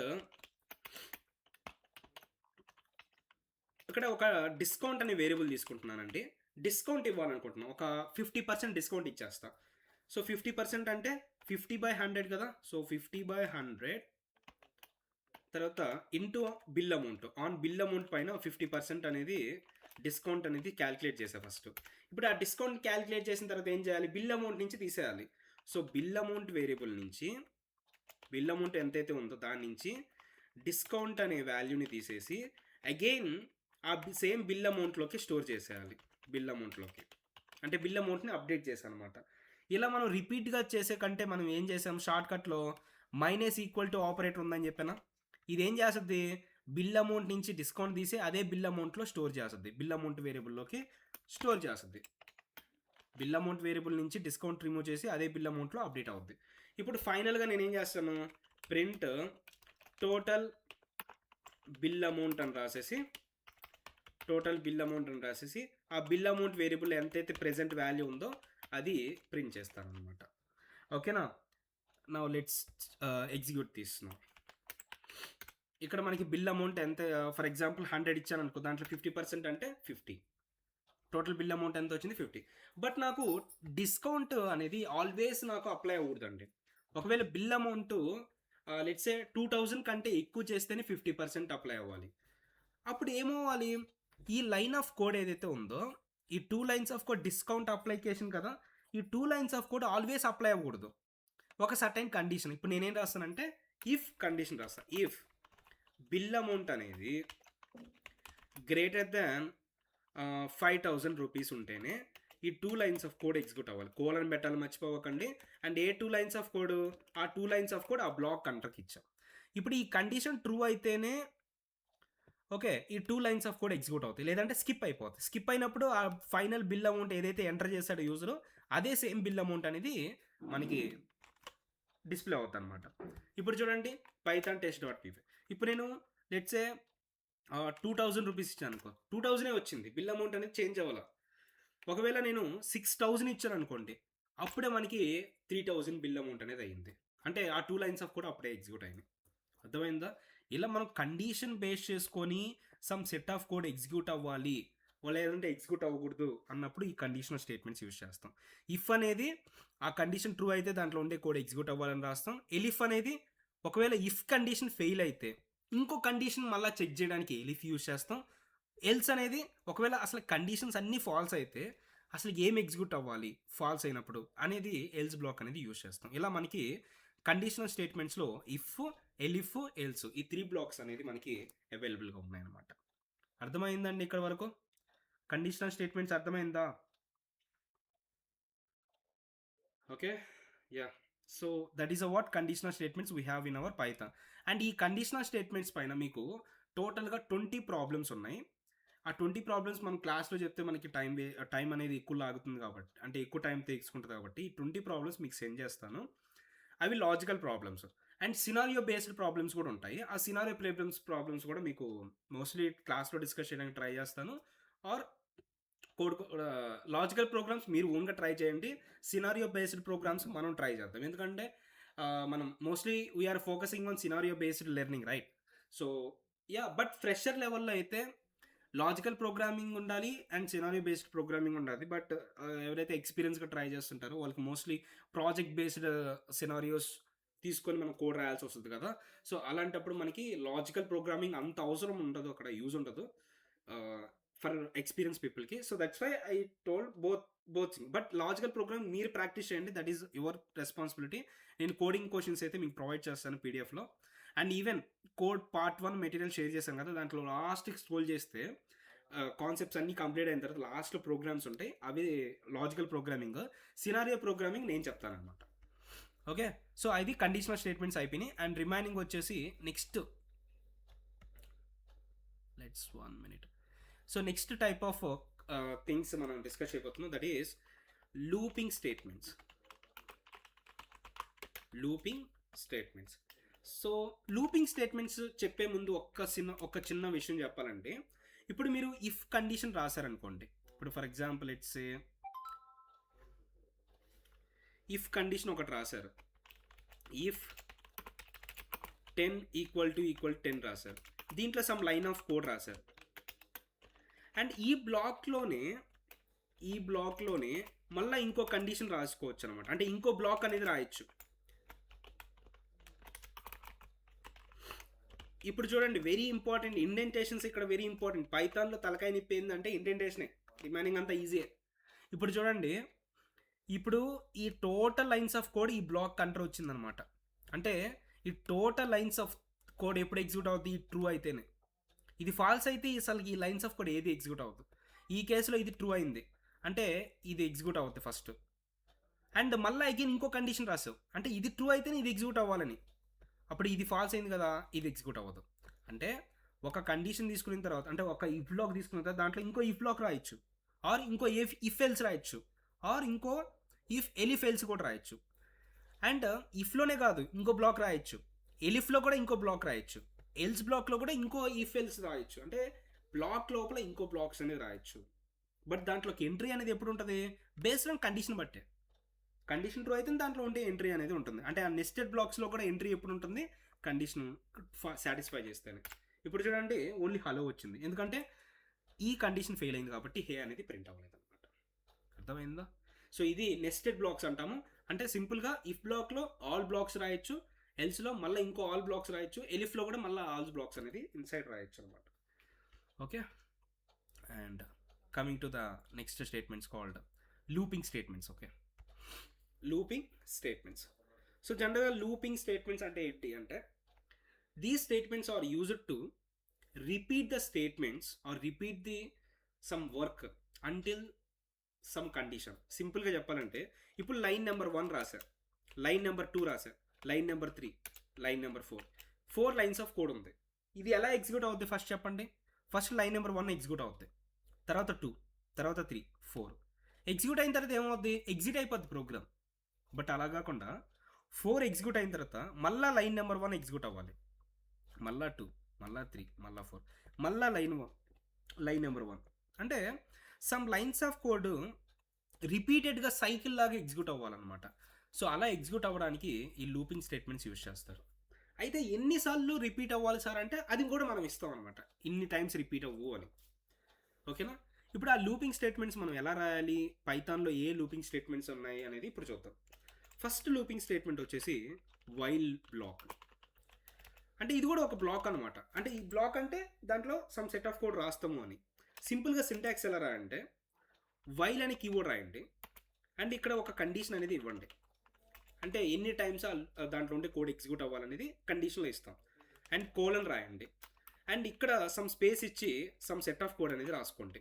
ఇక్కడ ఒక డిస్కౌంట్ అనే వేరియబుల్ తీసుకుంటున్నానండి. డిస్కౌంట్ ఇవ్వాలనుకుంటున్నాను, ఒక 50% డిస్కౌంట్ ఇచ్చేస్తా. సో 50% అంటే 50/100 కదా, సో 50/100 తర్వాత into bill amount, on bill amount పైన 50% అనేది డిస్కౌంట్ అనేది క్యాలిక్యులేట్ చేసా ఫస్ట్. ఇప్పుడు ఆ డిస్కౌంట్ క్యాలిక్యులేట్ చేసిన తర్వాత ఏం చేయాలి, బిల్ అమౌంట్ నుంచి తీసేయాలి. సో బిల్ అమౌంట్ వేరియబుల్ నుంచి బిల్ అమౌంట్ ఎంతైతే ఉందో దాని నుంచి డిస్కౌంట్ అనే వాల్యూని తీసేసి అగైన్ ఆ సేమ్ బిల్ అమౌంట్లోకి స్టోర్ చేసేయాలి, బిల్ అమౌంట్లోకి. అంటే బిల్ అమౌంట్ని అప్డేట్ చేశాను అనమాట. ఇలా మనం రిపీట్గా చేసే కంటే మనం ఏం చేసాం, షార్ట్కట్లో మైనస్ ఈక్వల్ టు ఆపరేటర్ ఉందని చెప్పానా. ఇది ఏం చేస్తుంది, బిల్ అమౌంట్ నుంచి డిస్కౌంట్ తీసి అదే బిల్ అమౌంట్లో స్టోర్ చేస్తుంది, బిల్ అమౌంట్ వేరియబుల్లోకి స్టోర్ చేస్తుంది. బిల్ అమౌంట్ వేరియబుల్ నుంచి డిస్కౌంట్ రిమూవ్ చేసి అదే బిల్ అమౌంట్లో అప్డేట్ అవుద్ది. ఇప్పుడు ఫైనల్గా నేను ఏం చేస్తాను, ప్రింట్ టోటల్ బిల్ అమౌంట్ అని రాసేసి, టోటల్ బిల్ అమౌంట్ అని రాసేసి ఆ బిల్ అమౌంట్ వేరియబుల్ ఎంతైతే ప్రెజెంట్ వాల్యూ ఉందో అది ప్రింట్ చేస్తాను అనమాట. ఓకేనా. నౌ లెట్స్ ఎగ్జిక్యూట్ తీస్తున్నాం. ఇక్కడ మనకి బిల్ అమౌంట్ ఎంత, ఫర్ ఎగ్జాంపుల్ 100 ఇచ్చాను అనుకో, దాంట్లో 50% అంటే 50, టోటల్ బిల్ అమౌంట్ ఎంత వచ్చింది 50. బట్ నాకు డిస్కౌంట్ అనేది ఆల్వేస్ నాకు అప్లై అవ్వకూడదండి. ఒకవేళ బిల్ అమౌంట్ లెట్స్ సే 2000 కంటే ఎక్కువ చేస్తేనే 50% అప్లై అవ్వాలి. అప్పుడు ఏమవ్వాలి, ఈ లైన్ ఆఫ్ కోడ్ ఏదైతే ఉందో, ఈ 2 lines of code discount application కదా, ఈ 2 lines of code always apply అవ్వకూడదు, ఒక సర్టైన్ కండిషన్. ఇప్పుడు నేనేం రాస్తానంటే ఇఫ్ కండిషన్ రాస్తాను, ఇఫ్ బిల్ అమౌంట్ అనేది గ్రేటర్ దాన్ 5000 రూపీస్ ఉంటేనే ఈ 2 లైన్స్ ఆఫ్ కోడ్ ఎగ్జిక్యూట్ అవ్వాలి. కోలన్ పెట్టాలి మర్చిపోకండి. And A 2 lines of code, ఆ 2 లైన్స్ ఆఫ్ కోడ్ ఆ బ్లాక్ కంట్రోల్కి ఇచ్చాం. ఇప్పుడు ఈ కండిషన్ ట్రూ అయితేనే ఓకే ఈ 2 లైన్స్ ఆఫ్ కోడ్ ఎగ్జిక్యూట్ అవుతాయి, లేదంటే స్కిప్ అయిపోతాయి. స్కిప్ అయినప్పుడు ఆ ఫైనల్ బిల్ అమౌంట్ ఏదైతే ఎంటర్ చేశాడో యూజర్, అదే సేమ్ బిల్ అమౌంట్ అనేది మనకి డిస్ప్లే అవుతుంది అనమాట. ఇప్పుడు చూడండి పైథాన్ టెస్ట్.py. ఇప్పుడు నేను లెట్సే 2000 రూపీస్ ఇచ్చాను అనుకో, 2000 వచ్చింది, బిల్ అమౌంట్ అనేది చేంజ్ అవ్వాల. ఒకవేళ నేను 6000 ఇచ్చాను అనుకోండి, అప్పుడే మనకి 3000 బిల్ అమౌంట్ అనేది అయ్యింది. అంటే ఆ 2 లైన్స్ ఆఫ్ కూడా అప్పుడే ఎగ్జిక్యూట్ అయినాయి. అర్థమైందా? ఇలా మనం కండిషన్ బేస్ చేసుకొని some set of code execute అవ్వాలి, లేదంటే ఎగ్జిక్యూట్ అవ్వకూడదు అన్నప్పుడు ఈ కండిషనల్ స్టేట్మెంట్స్ యూజ్ చేస్తాం. ఇఫ్ అనేది ఆ కండిషన్ ట్రూ అయితే దాంట్లో ఉండే కోడ్ ఎగ్జిక్యూట్ అవ్వాలని రాస్తాం. ఎలిఫ్ అనేది ఒకవేళ ఇఫ్ కండిషన్ ఫెయిల్ అయితే ఇంకో కండిషన్ మళ్ళీ చెక్ చేయడానికి ఎలిఫ్ యూజ్ చేస్తాం. ఎల్స్ అనేది ఒకవేళ అసలు కండిషన్స్ అన్నీ ఫాల్స్ అయితే అసలు ఏం ఎగ్జిక్యూట్ అవ్వాలి ఫాల్స్ అయినప్పుడు అనేది ఎల్స్ బ్లాక్ అనేది యూజ్ చేస్తాం. ఇలా మనకి కండిషనల్ స్టేట్మెంట్స్లో ఇఫ్, ఎలిఫ్, ఎల్స్ ఈ 3 బ్లాక్స్ అనేది మనకి అవైలబుల్గా ఉన్నాయన్నమాట. అర్థమైందండి ఇక్కడ వరకు? కండిషనల్ స్టేట్మెంట్స్ అర్థమైందా? Okay, yeah. So that is what conditional statements we have in our Python. And ఈ కండిషనల్ స్టేట్మెంట్స్ పైన మీకు టోటల్గా 20 ప్రాబ్లమ్స్ ఉన్నాయి. ఆ 20 ప్రాబ్లమ్స్ మనం క్లాస్లో చెప్తే మనకి టైం అనేది ఎక్కువ లాగుతుంది కాబట్టి, అంటే ఎక్కువ టైం తీసుకుంటుంది కాబట్టి ఈ 20 ప్రాబ్లమ్స్ మీకు సెండ్ చేస్తాను. అవి logical problems and scenario based problems కూడా ఉంటాయి. ఆ సినారియో ప్రాబ్లమ్స్ కూడా మీకు మోస్ట్లీ క్లాస్లో డిస్కస్ చేయడానికి ట్రై చేస్తాను. ఆర్ కోడ్ లాజికల్ ప్రోగ్రామ్స్ మీరు ఓన్గా ట్రై చేయండి, సినారియో బేస్డ్ ప్రోగ్రామ్స్ మనం ట్రై చేద్దాం. ఎందుకంటే మనం mostly we're focusing on scenario based learning, right? So yeah, but fresher లెవెల్లో అయితే లాజికల్ ప్రోగ్రామింగ్ ఉండాలి అండ్ సినారియో బేస్డ్ ప్రోగ్రామింగ్ ఉండాలి. బట్ ఎవరైతే ఎక్స్పీరియన్స్గా ట్రై చేస్తుంటారో వాళ్ళకి మోస్ట్లీ ప్రాజెక్ట్ బేస్డ్ సినారియోస్ తీసుకొని మనం కోడ్ రాయాల్సి వస్తుంది కదా. సో అలాంటప్పుడు మనకి లాజికల్ ప్రోగ్రామింగ్ అంత అవసరం ఉండదు, అక్కడ యూజ్ ఉండదు ఫర్ ఎక్స్పీరియన్స్ పీపుల్కి. So that's why I told both but logical program మీరు ప్రాక్టీస్ చేయండి, దట్ ఈస్ యువర్ రెస్పాన్సిబిలిటీ. నేను కోడింగ్ క్వశ్చన్స్ అయితే మీకు ప్రొవైడ్ చేస్తాను పీడిఎఫ్లో. And even code part 1 material share చేశాను కదా, దాంట్లో లాస్ట్కి స్క్రోల్ చేస్తే కాన్సెప్ట్స్ అన్నీ కంప్లీట్ అయిన తర్వాత లాస్ట్లో ప్రోగ్రామ్స్ ఉంటాయి, అవి లాజికల్ ప్రోగ్రామింగ్. సినారియో ప్రోగ్రామింగ్ నేను చెప్తాను అనమాట. ఓకే, సో అది కండిషనల్ స్టేట్మెంట్స్ అయిపోయినాయి. అండ్ రిమైనింగ్ వచ్చేసి next let's 1 minute. So next type of things మనం డిస్కస్ అయిపోతున్నాం, that is looping statements. So looping statements చెప్పే ముందు ఒక చిన్న విషయం చెప్పాలంటే, ఇప్పుడు మీరు ఇఫ్ కండిషన్ రాశారనుకోండి, ఇప్పుడు for example it's if condition ఒకటి రాశారు, ఇఫ్ 10 = 10 రాశారు, దీంట్లో సమ్ లైన్ ఆఫ్ కోడ్ రాశారు. అండ్ ఈ బ్లాక్లోనే మళ్ళీ ఇంకో కండిషన్ రాసుకోవచ్చు అనమాట. అంటే ఇంకో బ్లాక్ అనేది రాయొచ్చు. ఇప్పుడు చూడండి, వెరీ ఇంపార్టెంట్ ఇండెంటేషన్స్ ఇక్కడ వెరీ ఇంపార్టెంట్. పైథాన్లో తలకాయ నిప్పి ఏంటంటే ఇండెంటేషనే, రిమైనింగ్ అంతా ఈజీయే. ఇప్పుడు చూడండి, ఇప్పుడు ఈ టోటల్ లైన్స్ ఆఫ్ కోడ్ ఈ బ్లాక్ కంట్రోల్ వచ్చిందనమాట. అంటే ఈ టోటల్ లైన్స్ ఆఫ్ కోడ్ ఎప్పుడు ఎగ్జిక్యూట్ అవుతుంది? ఈ ట్రూ అయితేనే. ఇది ఫాల్స్ అయితే అసలు ఈ లైన్స్ ఆఫ్ కోడ్ ఏది ఎగ్జిక్యూట్ అవుతుంది. ఈ కేసులో ఇది ట్రూ అయింది అంటే ఇది ఎగ్జిక్యూట్ అవుతుంది ఫస్ట్. అండ్ మళ్ళీ అగైన్ ఇంకో కండిషన్ రాసావు, అంటే ఇది ట్రూ అయితేనే ఇది ఎగ్జిక్యూట్ అవ్వాలని. అప్పుడు ఇది ఫాల్స్ అయింది కదా, ఇది ఎగ్జిక్యూట్ అవ్వదు. అంటే ఒక కండిషన్ తీసుకున్న తర్వాత, అంటే ఒక ఇఫ్ బ్లాక్ తీసుకున్న తర్వాత దాంట్లో ఇంకో ఇఫ్ బ్లాక్ రాయొచ్చు, ఆర్ ఇంకో ఇఫ్ ఎల్స్ రాయొచ్చు, ఆర్ ఇంకో ఇఫ్ ఎలిఫ్ ఎల్స్ కూడా రాయొచ్చు. అండ్ ఇఫ్లోనే కాదు ఇంకో బ్లాక్ రాయొచ్చు, ఎలిఫ్లో కూడా ఇంకో బ్లాక్ రాయొచ్చు, ఎల్స్ బ్లాక్లో కూడా ఇంకో ఇఫ్ ఎల్స్ రాయొచ్చు. అంటే బ్లాక్ లోపల ఇంకో బ్లాక్స్ అనేది రాయొచ్చు. బట్ దాంట్లోకి ఎంట్రీ అనేది ఎప్పుడు ఉంటుంది? బేస్డ్ ఆన్ కండిషన్ బట్టే. కండిషన్ ట్రూ అయితే దాంట్లో ఉండే ఎంట్రీ అనేది ఉంటుంది. అంటే ఆ నెస్టెడ్ బ్లాక్స్లో కూడా ఎంట్రీ ఎప్పుడు ఉంటుంది? కండిషన్ సాటిస్ఫై చేస్తేనే. ఇప్పుడు చూడండి, ఓన్లీ హలో వచ్చింది, ఎందుకంటే ఈ కండిషన్ ఫెయిల్ అయింది కాబట్టి హే అనేది ప్రింట్ అవ్వలేదు అనమాట. అర్థమైందా? సో ఇది నెస్టెడ్ బ్లాక్స్ అంటాము. అంటే సింపుల్గా ఇఫ్ బ్లాక్లో ఆల్ బ్లాక్స్ రాయొచ్చు, ఎల్స్లో మళ్ళీ ఇంకో ఆల్ బ్లాక్స్ రాయొచ్చు, ఎలిఫ్లో కూడా మళ్ళీ ఆల్ బ్లాక్స్ అనేది ఇన్సైడ్ రాయొచ్చు అనమాట. Okay, and coming to the next statements called looping statements. Okay, looping statements. So జనరల్గా లూపింగ్ స్టేట్మెంట్స్ అంటే ఏంటి అంటే, these statements are used to repeat the statements are repeat the some work until some condition. సింపుల్గా చెప్పాలంటే, ఇప్పుడు లైన్ నెంబర్ 1 రాశారు, లైన్ నెంబర్ 2 రాశారు, line number 3, line number 4 lines of code ఉంది. ఇది ఎలా ఎగ్జిక్యూట్ అవుతుంది ఫస్ట్ చెప్పండి? ఫస్ట్ లైన్ నెంబర్ 1 ఎగ్జిక్యూట్ అవుతుంది, తర్వాత 2, తర్వాత 3, 4 ఎగ్జిక్యూట్ అయిన తర్వాత ఏమవుద్ది? ఎగ్జిట్ అయిపోద్ది ప్రోగ్రామ్. బట్ అలా కాకుండా 4 ఎగ్జిక్యూట్ అయిన తర్వాత మళ్ళీ లైన్ నెంబర్ 1 ఎగ్జిక్యూట్ అవ్వాలి, మళ్ళీ 2, మళ్ళీ 3, మళ్ళీ 4. మళ్ళా లైన్ నెంబర్ 1. అంటే సమ్ లైన్స్ ఆఫ్ కోడ్ రిపీటెడ్గా సైకిల్ లాగా ఎగ్జిక్యూట్ అవ్వాలన్నమాట. సో అలా ఎగ్జిక్యూట్ అవ్వడానికి ఈ లూపింగ్ స్టేట్మెంట్స్ యూజ్ చేస్తారు. అయితే ఎన్నిసార్లు రిపీట్ అవ్వాలి సార్ అంటే అది కూడా మనం ఇస్తాం అనమాట, ఇన్ని టైమ్స్ రిపీట్ అవ్వు అని. ఓకేనా. ఇప్పుడు ఆ లూపింగ్ స్టేట్మెంట్స్ మనం ఎలా రాయాలి, పైథాన్లో ఏ లూపింగ్ స్టేట్మెంట్స్ ఉన్నాయి అనేది ఇప్పుడు చూద్దాం. ఫస్ట్ లూపింగ్ స్టేట్మెంట్ వచ్చేసి వైల్ బ్లాక్. అంటే ఇది కూడా ఒక బ్లాక్ అనమాట. అంటే ఈ బ్లాక్ అంటే దాంట్లో సమ్ సెట్ ఆఫ్ కోడ్ రాస్తాము అని. సింపుల్గా సింటాక్స్ ఎలా రాయంటే వైల్ అని కీవర్డ్ రాయండి అండ్ ఇక్కడ ఒక కండిషన్ అనేది ఇవ్వండి. అంటే ఎన్ని టైమ్స్ దాంట్లో ఉండే కోడ్ ఎగ్జిక్యూట్ అవ్వాలనేది కండిషన్లో ఇస్తాం. అండ్ కోలన్ రాయండి అండ్ ఇక్కడ సమ్ స్పేస్ ఇచ్చి సమ్ సెట్ ఆఫ్ కోడ్ అనేది రాసుకోండి.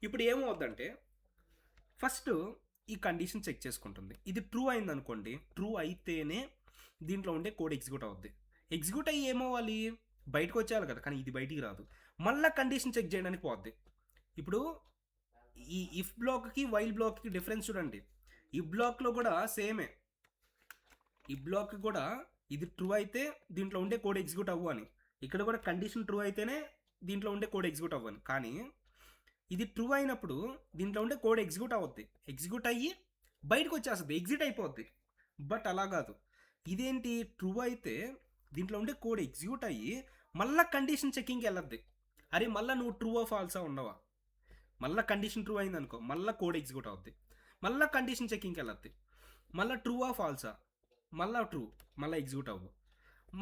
ఇప్పుడు ఏమవుద్దంటే ఫస్ట్ ఈ కండిషన్ చెక్ చేసుకుంటుంది. ఇది ట్రూ అయింది అనుకోండి, ట్రూ అయితేనే దీంట్లో ఉండే కోడ్ ఎగ్జిక్యూట్ అవుద్ది. ఎగ్జిక్యూట్ అయ్యి ఏమవ్వాలి, బయటకు వచ్చేయాలి కదా, కానీ ఇది బయటికి రాదు. మళ్ళీ కండిషన్ చెక్ చేయడానికి పోద్ది. ఇప్పుడు ఈ ఇఫ్ బ్లాక్కి వైల్ బ్లాక్కి డిఫరెన్స్ చూడండి. ఈ బ్లాక్లో కూడా సేమే, ఈ బ్లాక్ కూడా ఇది ట్రూ అయితే దీంట్లో ఉండే కోడ్ ఎగ్జిక్యూట్ అవ్వు అని, ఇక్కడ కూడా కండిషన్ ట్రూ అయితేనే దీంట్లో ఉండే కోడ్ ఎగ్జిక్యూట్ అవ్వని. కానీ ఇది ట్రూ అయినప్పుడు దీంట్లో ఉండే కోడ్ ఎగ్జిక్యూట్ అవుద్ది, ఎగ్జిక్యూట్ అయ్యి బయటకు వచ్చేస్తుంది, ఎగ్జిట్ అయిపోద్ది. బట్ అలా కాదు, ఇదేంటి ట్రూ అయితే దీంట్లో ఉండే కోడ్ ఎగ్జిక్యూట్ అయ్యి మళ్ళీ కండిషన్ చెక్కింగ్కి వెళ్ళద్ది. అరే మళ్ళీ నువ్వు ట్రూ ఆఫ్ ఫాల్సా ఉండవా, మళ్ళీ కండిషన్ ట్రూ అయింది అనుకో మళ్ళీ కోడ్ ఎగ్జిక్యూట్ అవుద్ది, మళ్ళీ కండిషన్ చెక్కింగ్కి వెళ్ళద్ది, మళ్ళీ ట్రూ ఆఫ్ ఫాల్సా, మళ్ళీ ట్రూ, మళ్ళీ ఎగ్జిక్యూట్ అవ్వు.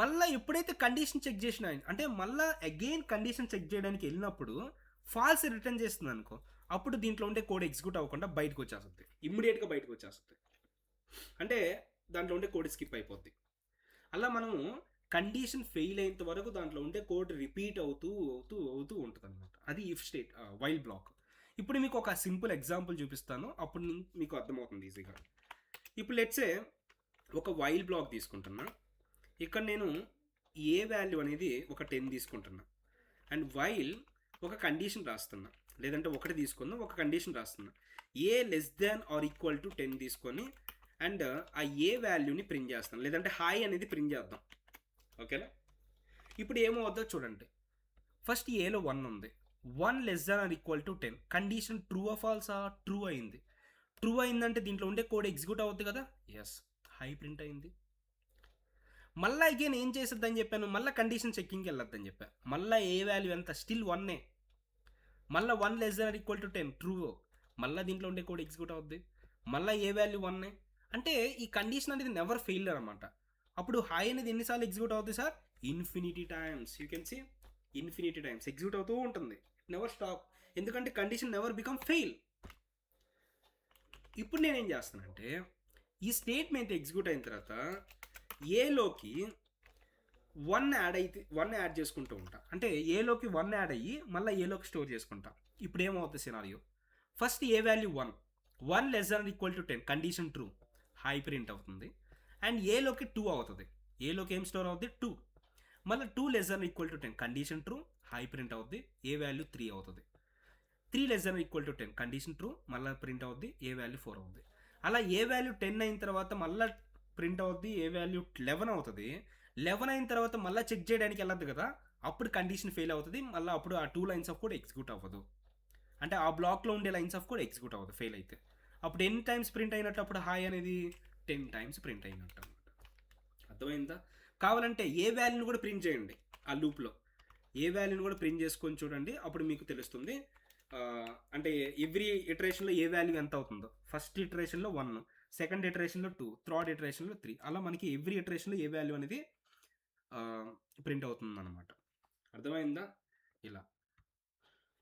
మళ్ళీ ఎప్పుడైతే కండిషన్ చెక్ చేసిన అంటే మళ్ళీ అగైన్ కండిషన్ చెక్ చేయడానికి వెళ్ళినప్పుడు ఫాల్స్ రిటర్న్ చేస్తుంది అనుకో, అప్పుడు దీంట్లో ఉండే కోడ్ ఎగ్జిక్యూట్ అవ్వకుండా బయటకు వచ్చేస్తుంది, ఇమ్మీడియట్గా బయటకు వచ్చేస్తుంది. అంటే దాంట్లో ఉండే కోడ్ స్కిప్ అయిపోద్ది. అలా మనము కండిషన్ ఫెయిల్ అయ్యేంత వరకు దాంట్లో ఉండే కోడ్ రిపీట్ అవుతూ అవుతూ అవుతూ ఉంటుంది అనమాట. అది ఇఫ్ స్టేట్ వైల్ బ్లాక్. ఇప్పుడు మీకు ఒక సింపుల్ ఎగ్జాంపుల్ చూపిస్తాను, అప్పుడు మీకు అర్థమవుతుంది ఈజీగా. ఇప్పుడు లెట్సే ఒక వైల్ బ్లాక్ తీసుకుంటున్నా, ఇక్కడ నేను ఏ వాల్యూ అనేది ఒక 10 తీసుకుంటున్నా అండ్ వైల్ ఒక కండిషన్ రాస్తున్నా, లేదంటే ఒకటి తీసుకున్నా ఒక కండిషన్ రాస్తున్నా, a less than or equal to 10 తీసుకొని అండ్ ఆ ఏ వాల్యూని ప్రింట్ చేస్తాను, లేదంటే హాయ్ అనేది ప్రింట్ చేద్దాం. ఓకేనా. ఇప్పుడు ఏమవుద్దో చూడండి. ఫస్ట్ ఏలో 1 ఉంది, 1 less than or equal to 10, condition true of ఫాల్సా, ట్రూ అయింది. ట్రూ అయిందంటే దీంట్లో ఉండే కోడ్ ఎగ్జిక్యూట్ అవుద్ది కదా, ఎస్, హై ప్రింట్ అయింది. మళ్ళీ అగైన్ ఏం చేస్తుందని చెప్పాను, మళ్ళీ కండిషన్ చెక్కింగ్కి వెళ్ళొద్దని చెప్పాను. మళ్ళీ ఏ వాల్యూ ఎంత, స్టిల్ 1, మళ్ళీ 1 less than or equal to 10 true, మళ్ళీ దీంట్లో ఉండే కోడ్ ఎగ్జిక్యూట్ అవుద్ది. మళ్ళీ ఏ వాల్యూ 1, అంటే ఈ కండిషన్ అనేది నెవర్ ఫెయిల్ అనమాట. అప్పుడు హై అనేది ఎన్నిసార్లు ఎగ్జిక్యూట్ అవుతుంది sir, infinity times. You can see infinity times execute అవుతూ ఉంటుంది, నెవర్ స్టాప్, ఎందుకంటే కండిషన్ నెవర్ బికమ్ ఫెయిల్. ఇప్పుడు నేనేం చేస్తానంటే ఈ స్టేట్మెంట్ ఎగ్జిక్యూట్ అయిన తర్వాత ఏలోకి 1 యాడ్ చేసుకుంటూ ఉంటా, అంటే ఏలోకి 1 యాడ్ అయ్యి మళ్ళీ ఏలోకి స్టోర్ చేసుకుంటా. ఇప్పుడు ఏమవుతుంది scenario, first A value 1 less than equal to 10, condition true, high print అవుతుంది. అండ్ ఏలోకి 2 అవుతుంది, ఏలోకి ఏం స్టోర్ అవుతుంది 2, మళ్ళీ 2 less than equal to 10, condition true, high print అవుద్ది, ఏ వాల్యూ 3 అవుతుంది. 3 less than equal to 10, condition true, మళ్ళీ ప్రింట్ అవుద్ది, ఏ వాల్యూ 4 అవుతుంది. అలా ఏ వాల్యూ 10 అయిన తర్వాత మళ్ళీ ప్రింట్ అవుద్ది, ఏ వాల్యూ 11 అవుతుంది. 11 అయిన తర్వాత మళ్ళీ చెక్ చేయడానికి వెళ్ళద్దు కదా, అప్పుడు కండిషన్ ఫెయిల్ అవుతుంది, మళ్ళీ అప్పుడు ఆ 2 లైన్స్ ఆఫ్ కోడ్ ఎగ్జిక్యూట్ అవ్వదు, అంటే ఆ బ్లాక్లో ఉండే లైన్స్ ఆఫ్ కోడ్ ఎగ్జిక్యూట్ అవ్వదు ఫెయిల్ అయితే. అప్పుడు ఎన్ని టైమ్స్ ప్రింట్ అయినట్టు, అప్పుడు హాయ్ అనేది 10 టైమ్స్ ప్రింట్ అయినట్టు అనమాట. అర్థమైందా. కావాలంటే ఏ వాల్యూని కూడా ప్రింట్ చేయండి, ఆ లూప్లో ఏ వాల్యూని కూడా ప్రింట్ చేసుకొని చూడండి, అప్పుడు మీకు తెలుస్తుంది. అంటే ఎవ్రీ ఇటరేషన్లో ఏ వాల్యూ ఎంత అవుతుందో. ఫస్ట్ ఇటరేషన్లో 1, సెకండ్ ఇటరేషన్లో 2, థర్డ్ ఇటరేషన్లో 3, అలా మనకి ఎవ్రీ ఇటరేషన్లో ఏ వాల్యూ అనేది ప్రింట్ అవుతుంది అనమాట. అర్థమైందా. ఇలా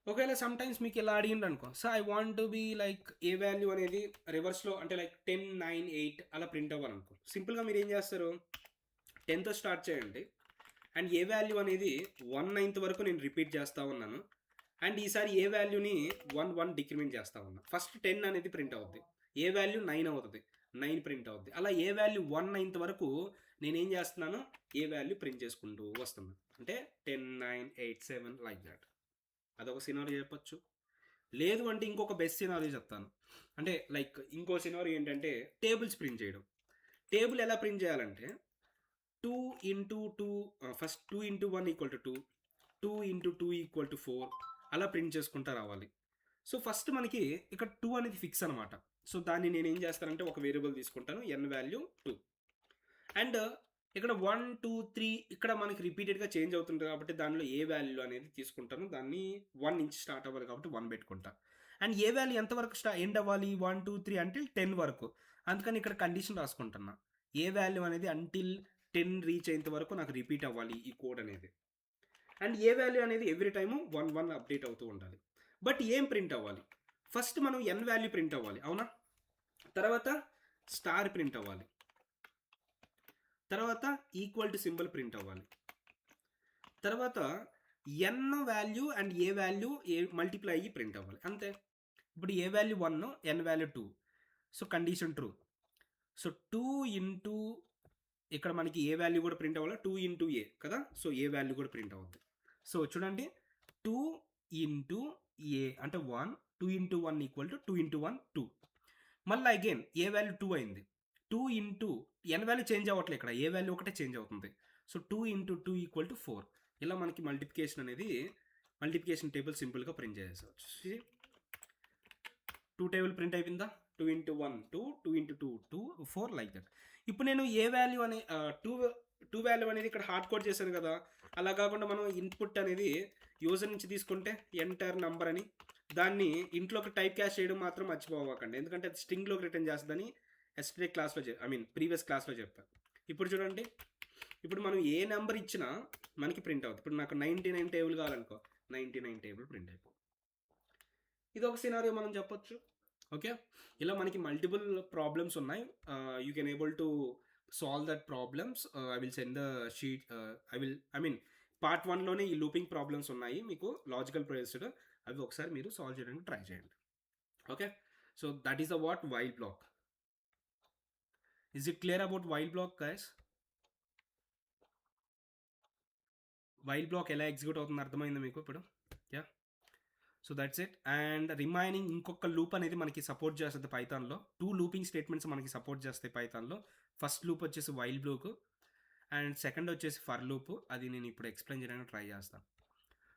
ఒకవేళ సమ్ టైమ్స్ మీకు ఇలా అడిగింది అనుకో, so I want to be like a value అనేది రివర్స్లో, అంటే లైక్ 10, 9, 8 అలా ప్రింట్ అవ్వాలనుకో, సింపుల్గా మీరు ఏం చేస్తారు, 10తో స్టార్ట్ చేయండి అండ్ ఏ వాల్యూ అనేది 1/9 వరకు నేను రిపీట్ చేస్తూ ఉన్నాను అండ్ ఈసారి ఏ వాల్యూని 1 డిక్రిమెంట్ చేస్తూ ఉన్నాను. ఫస్ట్ 10 అనేది ప్రింట్ అవుద్ది, ఏ వాల్యూ 9 అవుతుంది, 9 ప్రింట్ అవుద్ది. అలా ఏ వాల్యూ 1/9 వరకు నేనేం చేస్తున్నాను, ఏ వాల్యూ ప్రింట్ చేసుకుంటూ వస్తున్నాను. అంటే 10, 9, 8, 7 లైక్ దాట్. అదొక సినారియో చెప్పొచ్చు. లేదు అంటే ఇంకొక బెస్ట్ సినారియో చెప్తాను. అంటే లైక్ ఇంకో సినారియో ఏంటంటే టేబుల్స్ ప్రింట్ చేయడం. టేబుల్ ఎలా ప్రింట్ చేయాలంటే 2 into 2, first 2 into 1 equal to 2, 2 into 2 equal to 4 అలా ప్రింట్ చేసుకుంటా రావాలి. సో ఫస్ట్ మనకి ఇక్కడ 2 అనేది ఫిక్స్ అనమాట. సో దాన్ని నేను ఏం చేస్తానంటే ఒక వేరియబుల్ తీసుకుంటాను, ఎన్ వాల్యూ 2. అండ్ ఇక్కడ 1 2 3 ఇక్కడ మనకి రిపీటెడ్గా చేంజ్ అవుతుంటుంది కాబట్టి దానిలో ఏ వాల్యూ అనేది తీసుకుంటాను, దాన్ని 1 నుంచి స్టార్ట్ అవ్వాలి కాబట్టి 1 పెట్టుకుంటా. అండ్ ఏ వాల్యూ ఎంతవరకు ఎండ్ అవ్వాలి, 1 2 3 అంటిల్ 10 వరకు. అందుకని ఇక్కడ కండిషన్ రాసుకుంటున్నా, ఏ వాల్యూ అనేది అంటిల్ 10 రీచ్ అయ్యేంత వరకు నాకు రిపీట్ అవ్వాలి ఈ కోడ్ అనేది. అండ్ ఏ వాల్యూ అనేది ఎవ్రీ టైము 1 1 అప్డేట్ అవుతూ ఉండాలి. బట్ ఏం ప్రింట్ అవ్వాలి, ఫస్ట్ మనం ఎన్ వాల్యూ ప్రింట్ అవ్వాలి, అవునా? తర్వాత స్టార్ ప్రింట్ అవ్వాలి, తర్వాత ఈక్వల్ టు సింబల్ ప్రింట్ అవ్వాలి, తర్వాత n value and a value multiply అయ్యి ప్రింట్ అవ్వాలి, అంతే. ఇప్పుడు a value 1, n value 2. So condition true. So 2 into ఇక్కడ మనకి ఏ వాల్యూ కూడా ప్రింట్ అవ్వాలి, 2 ఇంటూ ఏ కదా, సో ఏ వాల్యూ కూడా ప్రింట్ అవుతుంది. సో చూడండి, 2 ఇంటూ ఏ అంటే 1, 2 ఇంటూ 1 ఈక్వల్ టు 2 ఇంటూ 1 2. మళ్ళీ అగైన్ ఏ వాల్యూ 2 అయింది, 2 ఇంటూ ఎన్ వాల్యూ చేంజ్ అవ్వట్లేదు, ఇక్కడ ఏ వాల్యూ ఒకటే చేంజ్ అవుతుంది. So 2 into 2 equal to 4. ఇలా మనకి మల్టిప్లికేషన్ టేబుల్ సింపుల్గా ప్రింట్ చేసేవచ్చు. 2 టేబుల్ ప్రింట్ అయిపోయిందా, 2 ఇంటూ 1 2, 2 ఇంటూ 2 2, 4 లైక్ దట్. ఇప్పుడు నేను ఏ వాల్యూ అనే 2 వాల్యూ అనేది ఇక్కడ హార్డ్ కోడ్ చేశాను కదా, అలా కాకుండా మనం ఇన్పుట్ అనేది యూజర్ నుంచి తీసుకుంటే ఎంటర్ నంబర్ అని దాన్ని ఇంట్లోకి టైప్ క్యాష్ చేయడం మాత్రం మర్చిపోవకండి, ఎందుకంటే అది స్ట్రింగ్లోకి రిటర్న్ చేస్తుందని ఎస్టర్డే క్లాస్లో ప్రీవియస్ క్లాస్లో చెప్పాను. ఇప్పుడు చూడండి, ఇప్పుడు మనం ఏ నెంబర్ ఇచ్చినా మనకి ప్రింట్ అవుతుంది. ఇప్పుడు నాకు 99 టేబుల్ కావాలనుకో, 99 టేబుల్ ప్రింట్ అయిపోతుంది. ఇది ఒక సినారియో మనం చెప్పొచ్చు. ఓకే, ఇలా మనకి మల్టిపుల్ ప్రాబ్లమ్స్ ఉన్నాయి. You can able to solve that problems. I will send the sheet. Part 1లోనే ఈ లూపింగ్ ప్రాబ్లమ్స్ ఉన్నాయి మీకు, లాజికల్ బేస్డ్. అవి ఒకసారి మీరు సాల్వ్ చేయడానికి ట్రై చేయండి. Okay, so that is the what while block. Is it clear about while block guys? While block ఎలా ఎగ్జిక్యూట్ అవుతుందో అర్థమైంది మీకు ఇప్పుడు? Yeah, so that's it. And remaining ఇంకొక లూప్ అనేది మనకి సపోర్ట్ చేస్తుంది పైథాన్లో. 2 లూపింగ్ స్టేట్మెంట్స్ మనకి సపోర్ట్ చేస్తాయి పైథాన్లో. ఫస్ట్ లూప్ వచ్చేసి వైల్ బ్లాక్ అండ్ సెకండ్ వచ్చేసి ఫర్ లూప్. అది నేను ఇప్పుడు ఎక్స్ప్లెయిన్ చేయడానికి ట్రై చేస్తాను.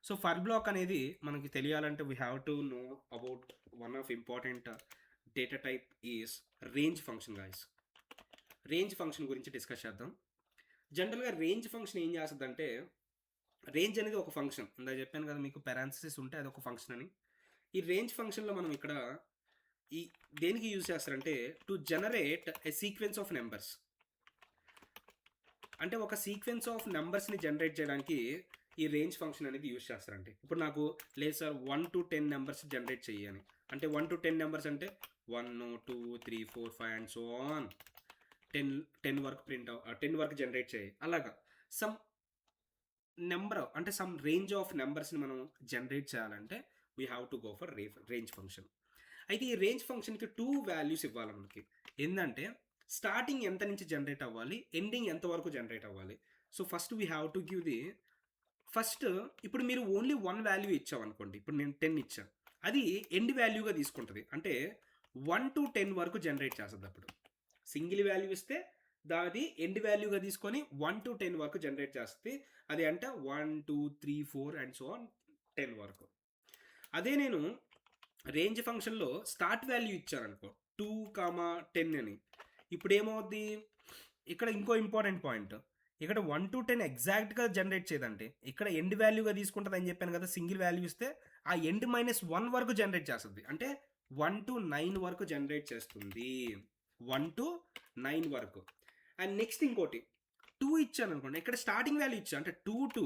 సో ఫర్ బ్లాక్ అనేది మనకి తెలియాలంటే we have to know about one of important data type is range function guys. Range function గురించి డిస్కస్ చేద్దాం. జనరల్గా రేంజ్ ఫంక్షన్ ఏం చేస్తుందంటే, రేంజ్ అనేది ఒక ఫంక్షన్, ఇందా చెప్పాను కదా మీకు, పారాంథసిస్ ఉంటే అది ఒక ఫంక్షన్ అని. ఈ రేంజ్ ఫంక్షన్లో మనం ఇక్కడ ఈ దేనికి యూజ్ చేస్తారంటే, to generate a sequence of numbers. అంటే ఒక సీక్వెన్స్ ఆఫ్ నెంబర్స్ని జనరేట్ చేయడానికి ఈ రేంజ్ ఫంక్షన్ అనేది యూజ్ చేస్తారంటే, ఇప్పుడు నాకు లేదు సార్ 1 to 10 నెంబర్స్ జనరేట్ చేయని అంటే, 1 to 10 నెంబర్స్ అంటే 1 2 3 4 5 అండ్ సో ఆన్ 10 వరకు 10 వరకు జనరేట్ చేయి. అలాగా సమ్ నెంబర్ అంటే సమ్ రేంజ్ ఆఫ్ నెంబర్స్ని మనం జనరేట్ చేయాలంటే we have to go for range function. అయితే ఈ రేంజ్ ఫంక్షన్కి 2 వాల్యూస్ ఇవ్వాలి మనకి. ఏంటంటే స్టార్టింగ్ ఎంత నుంచి జనరేట్ అవ్వాలి, ఎండింగ్ ఎంత వరకు జనరేట్ అవ్వాలి. So first we have to give the first. ఇప్పుడు మీరు ఓన్లీ 1 వాల్యూ ఇచ్చామనుకోండి, ఇప్పుడు నేను 10 ఇచ్చాను, అది ఎండ్ వాల్యూగా తీసుకుంటుంది. అంటే 1 to 10 వరకు జనరేట్ చేస్తుంది. అప్పుడు సింగిల్ వాల్యూ ఇస్తే దాది ఎండ్ వాల్యూగా తీసుకొని 1 to 10 వరకు జనరేట్ చేస్తుంది. అది అంటే 1 2 3 4 అండ్ సో ఆన్ 10 వరకు. అదే నేను రేంజ్ ఫంక్షన్లో స్టార్ట్ వాల్యూ ఇచ్చాను అనుకో 2, 10 అని, ఇప్పుడు ఏమవుద్ది, ఇక్కడ ఇంకో ఇంపార్టెంట్ పాయింట్, ఇక్కడ 1 to 10 ఎగ్జాక్ట్గా జనరేట్ చేయదంటే ఇక్కడ ఎండ్ వాల్యూగా తీసుకుంటుంది అని చెప్పాను కదా. సింగిల్ వాల్యూ ఇస్తే ఆ ఎండ్ -1 వరకు జనరేట్ చేస్తుంది. అంటే 1 to 9 వరకు జనరేట్ చేస్తుంది, 1 to 9 వరకు. అండ్ నెక్స్ట్ ఇంకోటి 2 ఇచ్చాను అనుకోండి, ఇక్కడ స్టార్టింగ్ వాల్యూ ఇచ్చా అంటే 2 to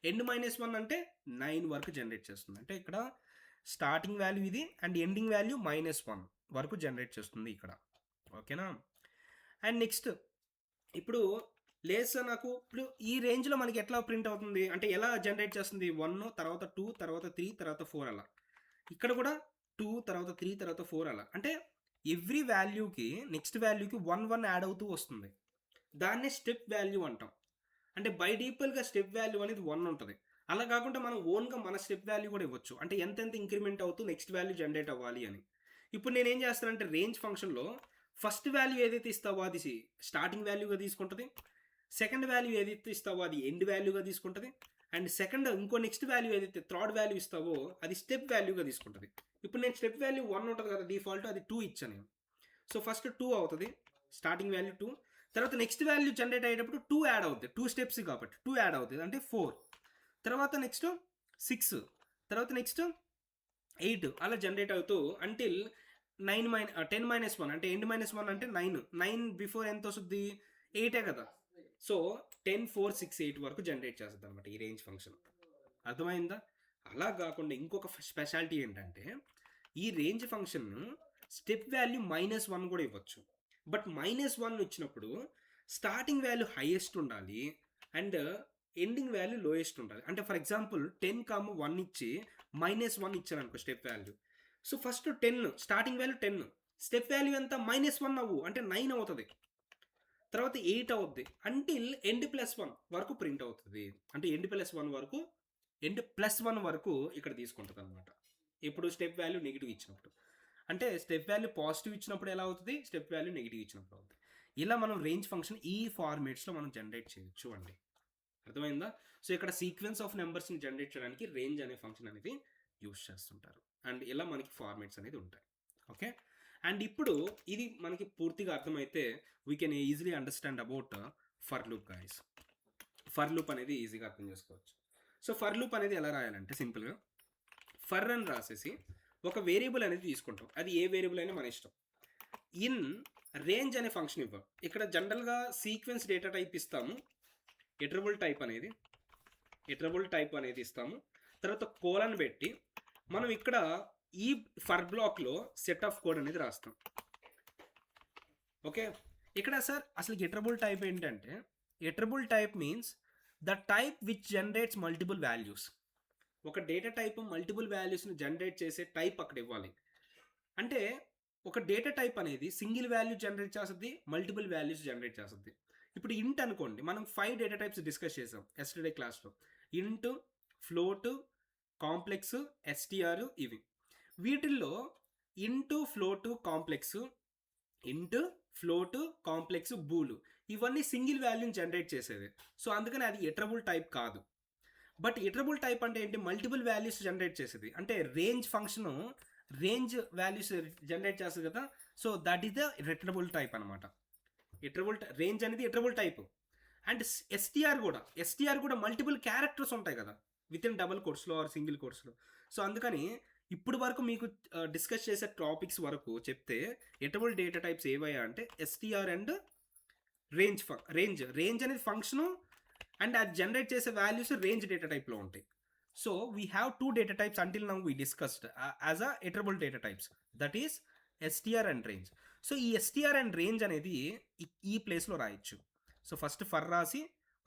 ఎండ్ -1 అంటే 9 వరకు జనరేట్ చేస్తుంది. అంటే ఇక్కడ స్టార్టింగ్ వాల్యూ ఇది అండ్ ఎండింగ్ వాల్యూ -1 వరకు జనరేట్ చేస్తుంది ఇక్కడ. ఓకేనా? అండ్ నెక్స్ట్ ఇప్పుడు లేదు సార్ నాకు ఇప్పుడు ఈ రేంజ్లో మనకి ఎట్లా ప్రింట్ అవుతుంది అంటే ఎలా జనరేట్ చేస్తుంది, 1 తర్వాత 2 తర్వాత 3 తర్వాత 4 అలా. ఇక్కడ కూడా 2 తర్వాత 3 తర్వాత 4 అలా. అంటే ఎవ్రీ వాల్యూకి నెక్స్ట్ వాల్యూకి 1 1 యాడ్ అవుతూ వస్తుంది. దాన్నే స్టెప్ వాల్యూ అంటాం. అంటే బై డిఫాల్ట్గా స్టెప్ వాల్యూ అనేది 1 ఉంటుంది. అలా కాకుండా మనం ఓన్గా మన స్టెప్ వాల్యూ కూడా ఇవ్వచ్చు. అంటే ఎంతెంత ఇంక్రిమెంట్ అవుతూ నెక్స్ట్ వాల్యూ జనరేట్ అవ్వాలి అని. ఇప్పుడు నేను ఏం చేస్తానంటే రేంజ్ ఫంక్షన్లో ఫస్ట్ వాల్యూ ఏదైతే ఇస్తావో అది స్టార్టింగ్ వాల్యూగా తీసుకుంటుంది, సెకండ్ వాల్యూ ఏదైతే ఇస్తావో అది ఎండ్ వాల్యూగా తీసుకుంటుంది, అండ్ సెకండ్ ఇంకో నెక్స్ట్ వాల్యూ ఏదైతే థర్డ్ వాల్యూ ఇస్తావో అది స్టెప్ వాల్యూగా తీసుకుంటుంది. ఇప్పుడు నేను స్టెప్ వాల్యూ 1 ఉంటుంది కదా డిఫాల్ట్, అది 2 ఇచ్చాను నేను. సో ఫస్ట్ 2 అవుతుంది, స్టార్టింగ్ వాల్యూ 2. తర్వాత నెక్స్ట్ వాల్యూ జనరేట్ అయ్యేటప్పుడు 2 యాడ్ అవుతుంది, 2 స్టెప్స్ కాబట్టి 2 యాడ్ అవుతుంది అంటే 4. తర్వాత నెక్స్ట్ 6, తర్వాత నెక్స్ట్ 8 అలా జనరేట్ అవుతూ అంటిల్ 10 - 1 అంటే ఎండ్ -1 అంటే 9 బిఫోర్ ఎంత వస్తుంది, 8 కదా. సో 10, 4, 6, 8 వరకు జనరేట్ చేస్తుంది అనమాట ఈ రేంజ్ ఫంక్షన్. అర్థమైందా? అలా కాకుండా ఇంకొక స్పెషాలిటీ ఏంటంటే ఈ రేంజ్ ఫంక్షన్ స్టెప్ వాల్యూ -1 కూడా ఇవ్వచ్చు. బట్ -1 వచ్చినప్పుడు స్టార్టింగ్ వాల్యూ హైయెస్ట్ ఉండాలి అండ్ ఎండింగ్ వాల్యూ లోయెస్ట్ ఉండాలి. అంటే ఫర్ ఎగ్జాంపుల్ 10, 1 ఇచ్చి -1 ఇచ్చాను అనుకో step value. So first 10 starting value 10, step value ఎంత -1 అవ్వు అంటే 9 అవుతుంది, తర్వాత 8 అవుద్ది అంటిల్ ఎండ్ +1 వరకు ప్రింట్ అవుతుంది. అంటే ఎండ్ +1 వరకు ఇక్కడ తీసుకుంటుంది అనమాట. ఇప్పుడు స్టెప్ వాల్యూ నెగిటివ్ ఇచ్చినప్పుడు, అంటే స్టెప్ వాల్యూ పాజిటివ్ ఇచ్చినప్పుడు ఎలా అవుతుంది, స్టెప్ వాల్యూ నెగిటివ్ ఇచ్చినప్పుడు అవుతుంది. ఇలా మనం రేంజ్ ఫంక్షన్ ఈ ఫార్మేట్స్లో మనం జనరేట్ చేయొచ్చు అండి. అర్థమైందా? సో ఇక్కడ సీక్వెన్స్ ఆఫ్ నెంబర్స్ని జనరేట్ చేయడానికి రేంజ్ అనే ఫంక్షన్ అనేది యూస్ చేస్తుంటారు. అండ్ ఇలా మనకి ఫార్మేట్స్ అనేది ఉంటాయి. ఓకే, అండ్ ఇప్పుడు ఇది మనకి పూర్తిగా అర్థమైతే we can easily understand about for loop guys. For loop అనేది ఈజీగా అర్థం చేసుకోవచ్చు. సో ఫర్ లూప్ అనేది ఎలా రాయాలంటే సింపుల్గా ఫర్ అని రాసేసి ఒక వేరియబుల్ అనేది తీసుకుంటాం, అది ఏ వేరియబుల్ అయినా మన ఇష్టం. ఇన్ రేంజ్ అనే ఫంక్షన్ ఇవ్వం. ఇక్కడ జనరల్గా సీక్వెన్స్ డేటా టైప్ ఇస్తాము, ఇటరబుల్ టైప్ అనేది ఇస్తాము. తర్వాత కోలన్ పెట్టి మనం ఇక్కడ ఈ ఫర్ బ్లాక్లో సెట్ ఆఫ్ కోడ్ అనేది రాస్తాం. ఓకే, ఇక్కడ సార్ అసలు ఇటరబుల్ టైప్ ఏంటంటే iterable type means the type which generates multiple values. ఒక డేటా టైప్ మల్టిపుల్ వాల్యూస్ని జనరేట్ చేసే టైప్ అక్కడ ఇవ్వాలి. అంటే ఒక డేటా టైప్ అనేది సింగిల్ వాల్యూ జనరేట్ చేస్తుంది, మల్టిపుల్ వాల్యూస్ జనరేట్ చేస్తుంది. ఇప్పుడు ఇంట్ అనుకోండి, మనం 5 డేటా టైప్స్ డిస్కస్ చేసాం ఎస్టర్డే క్లాస్లో. ఇంట్, ఫ్లోట్, కాంప్లెక్స్, ఎస్టిఆర్, ఇవి. వీటిల్లో ఇంటు, ఫ్లోటు, కాంప్లెక్స్, బూలు ఇవన్నీ సింగిల్ వాల్యూని జనరేట్ చేసేది. సో అందుకని అది ఇటరబుల్ టైప్ కాదు. బట్ ఇటరబుల్ టైప్ అంటే ఏంటి, మల్టిపుల్ వాల్యూస్ జనరేట్ చేసేది. అంటే range function range values generate చేస్తుంది కదా, so that is the iterable type అనమాట. రేంజ్ అనేది ఇటరబుల్ టైప్. అండ్ ఎస్టిఆర్ కూడా మల్టిపుల్ క్యారెక్టర్స్ ఉంటాయి కదా విత్ ఇన్ డబుల్ కోట్స్లో ఆర్ సింగిల్ కోట్స్లో. సో అందుకని ఇప్పుడు వరకు మీకు డిస్కస్ చేసే టాపిక్స్ వరకు చెప్తే ఇటరబుల్ డేటా టైప్స్ ఏవయ్యా అంటే ఎస్టిఆర్ అండ్ రేంజ్ అనేది ఫంక్షను అండ్ అది జనరేట్ చేసే వాల్యూస్ రేంజ్ డేటా టైప్లో ఉంటాయి. So we have 2 data types until now we discussed as a iterable data types, that is STR and range. So ఈ ఎస్టిఆర్ అండ్ రేంజ్ అనేది ఈ ప్లేస్లో రాయొచ్చు. సో ఫస్ట్ ఫర్ రాసి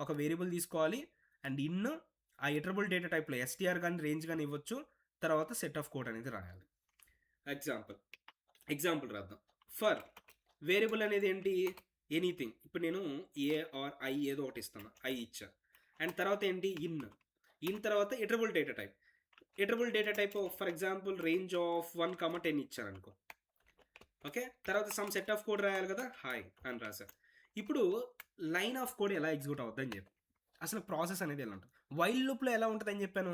ఒక వేరియబుల్ తీసుకోవాలి అండ్ ఇన్ ఆ ఇటరబుల్ డేటా టైప్లో ఎస్టిఆర్ కానీ రేంజ్ కానీ ఇవ్వచ్చు, తర్వాత సెట్ ఆఫ్ కోడ్ అనేది రాయాలి. ఎగ్జాంపుల్ రాద్దాం. ఫర్ వేరియబుల్ అనేది ఏంటి, ఎనీథింగ్. ఇప్పుడు నేను ఏ ఆర్ ఐ ఏదో ఒకటి ఇస్తాను, ఐ ఇచ్చా. అండ్ తర్వాత ఏంటి, ఇన్ తర్వాత iterable data type for example range of 1, 10 ఇచ్చాను అనుకో. ఓకే, తర్వాత సమ్ సెట్ ఆఫ్ కోడ్ రాయాలి కదా, హాయ్ అని రాశారు. ఇప్పుడు లైన్ ఆఫ్ కోడ్ ఎలా ఎగ్జిక్యూట్ అవుతుందని చెప్పి అసలు ప్రాసెస్ అనేది ఎలా ఉంటుంది. వైల్ లూప్లో ఎలా ఉంటుందని చెప్పాను,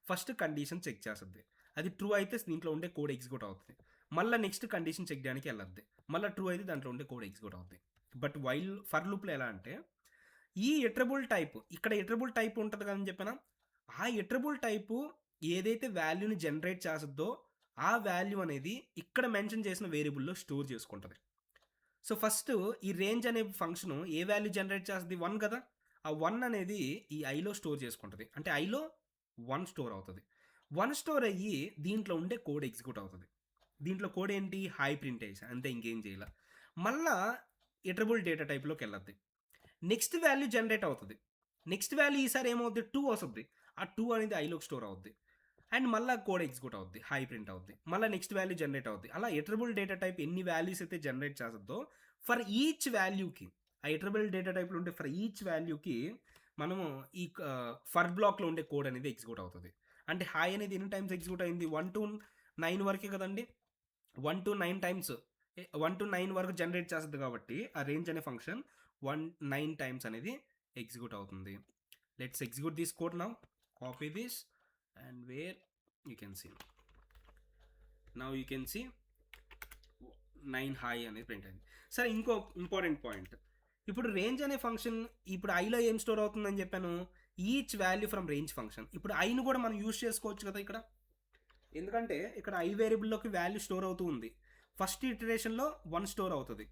ఫస్ట్ కండిషన్ చెక్ చేస్తుంది, అది ట్రూ అయితే దీంట్లో ఉండే కోడ్ ఎగ్జిక్యూట్ అవుతుంది. మళ్ళీ నెక్స్ట్ కండిషన్ చెక్ చేయడానికి వెళ్ళద్ది, మళ్ళీ ట్రూ అయితే దాంట్లో ఉండే కోడ్ ఎగ్జిక్యూట్ అవుతుంది. బట్ ఫర్ లూప్లో ఎలా అంటే ఈ ఇటరబుల్ టైప్, ఇక్కడ ఇటరబుల్ టైప్ ఉంటుంది కదని చెప్పాను, ఆ ఇటరబుల్ టైపు ఏదైతే వాల్యూని జనరేట్ చేస్తుందో ఆ వాల్యూ అనేది ఇక్కడ మెన్షన్ చేసిన వేరియబుల్లో స్టోర్ చేసుకుంటుంది. సో ఫస్ట్ ఈ రేంజ్ అనే ఫంక్షన్ ఏ వాల్యూ జనరేట్ చేస్తుంది, 1 కదా, ఆ 1 అనేది ఈ ఐలో స్టోర్ చేసుకుంటుంది. అంటే ఐలో 1 స్టోర్ అవుతుంది. 1 స్టోర్ అయ్యి దీంట్లో ఉండే కోడ్ ఎగ్జిక్యూట్ అవుతుంది. దీంట్లో కోడ్ ఏంటి, హై ప్రింట్ వేసి అంతే, ఇంకేం చేయాల. మళ్ళా ఇటరబుల్ డేటా టైప్లోకి వెళ్ళద్ది, నెక్స్ట్ వాల్యూ జనరేట్ అవుతుంది. నెక్స్ట్ వాల్యూ ఈసారి ఏమవుద్ది, 2 వస్తుంది. ఆ 2 అనేది ఐలోకి స్టోర్ అవుద్ది అండ్ మళ్ళీ కోడ్ ఎగ్జిక్యూట్ అవుద్ది, హై ప్రింట్ అవుద్ది, మళ్ళీ నెక్స్ట్ వాల్యూ జనరేట్ అవుద్ది. అలా ఇటరబుల్ డేటా టైప్ ఎన్ని వాల్యూస్ అయితే జనరేట్ చేస్తుందో ఫర్ ఈచ్ వాల్యూకి, ఆ ఇటరబుల్ డేటా టైప్లో ఉండే ఫర్ ఈచ్ వాల్యూకి మనము ఈ ఫర్ బ్లాక్లో ఉండే కోడ్ అనేది ఎగ్జిక్యూట్ అవుతుంది. అంటే హై అనేది ఎన్ని టైమ్స్ ఎగ్జిక్యూట్ అయింది, 1 to 9 వరకే కదండి, 1 to 9 టైమ్స్, 1 to 9 వరకు జనరేట్ చేస్తుంది కాబట్టి ఆ రేంజ్ అనే ఫంక్షన్ 9 టైమ్స్ అనేది ఎగ్జిక్యూట్ అవుతుంది. Let's execute this code now. Copy this, and where you can see, now you can see 9 high అనేది ప్రింట్ అయింది. సరే, ఇంకో ఇంపార్టెంట్ పాయింట్, ఇప్పుడు రేంజ్ అనే ఫంక్షన్ ఇప్పుడు ఐలో ఏం స్టోర్ అవుతుందని చెప్పాను, each value from range function. ఇప్పుడు ఐను కూడా మనం యూజ్ చేసుకోవచ్చు కదా ఇక్కడ, ఎందుకంటే ఇక్కడ ఐ వేరియబుల్లోకి వాల్యూ స్టోర్ అవుతూ ఉంది. ఫస్ట్ ఇటరేషన్లో 1 స్టోర్ అవుతుంది,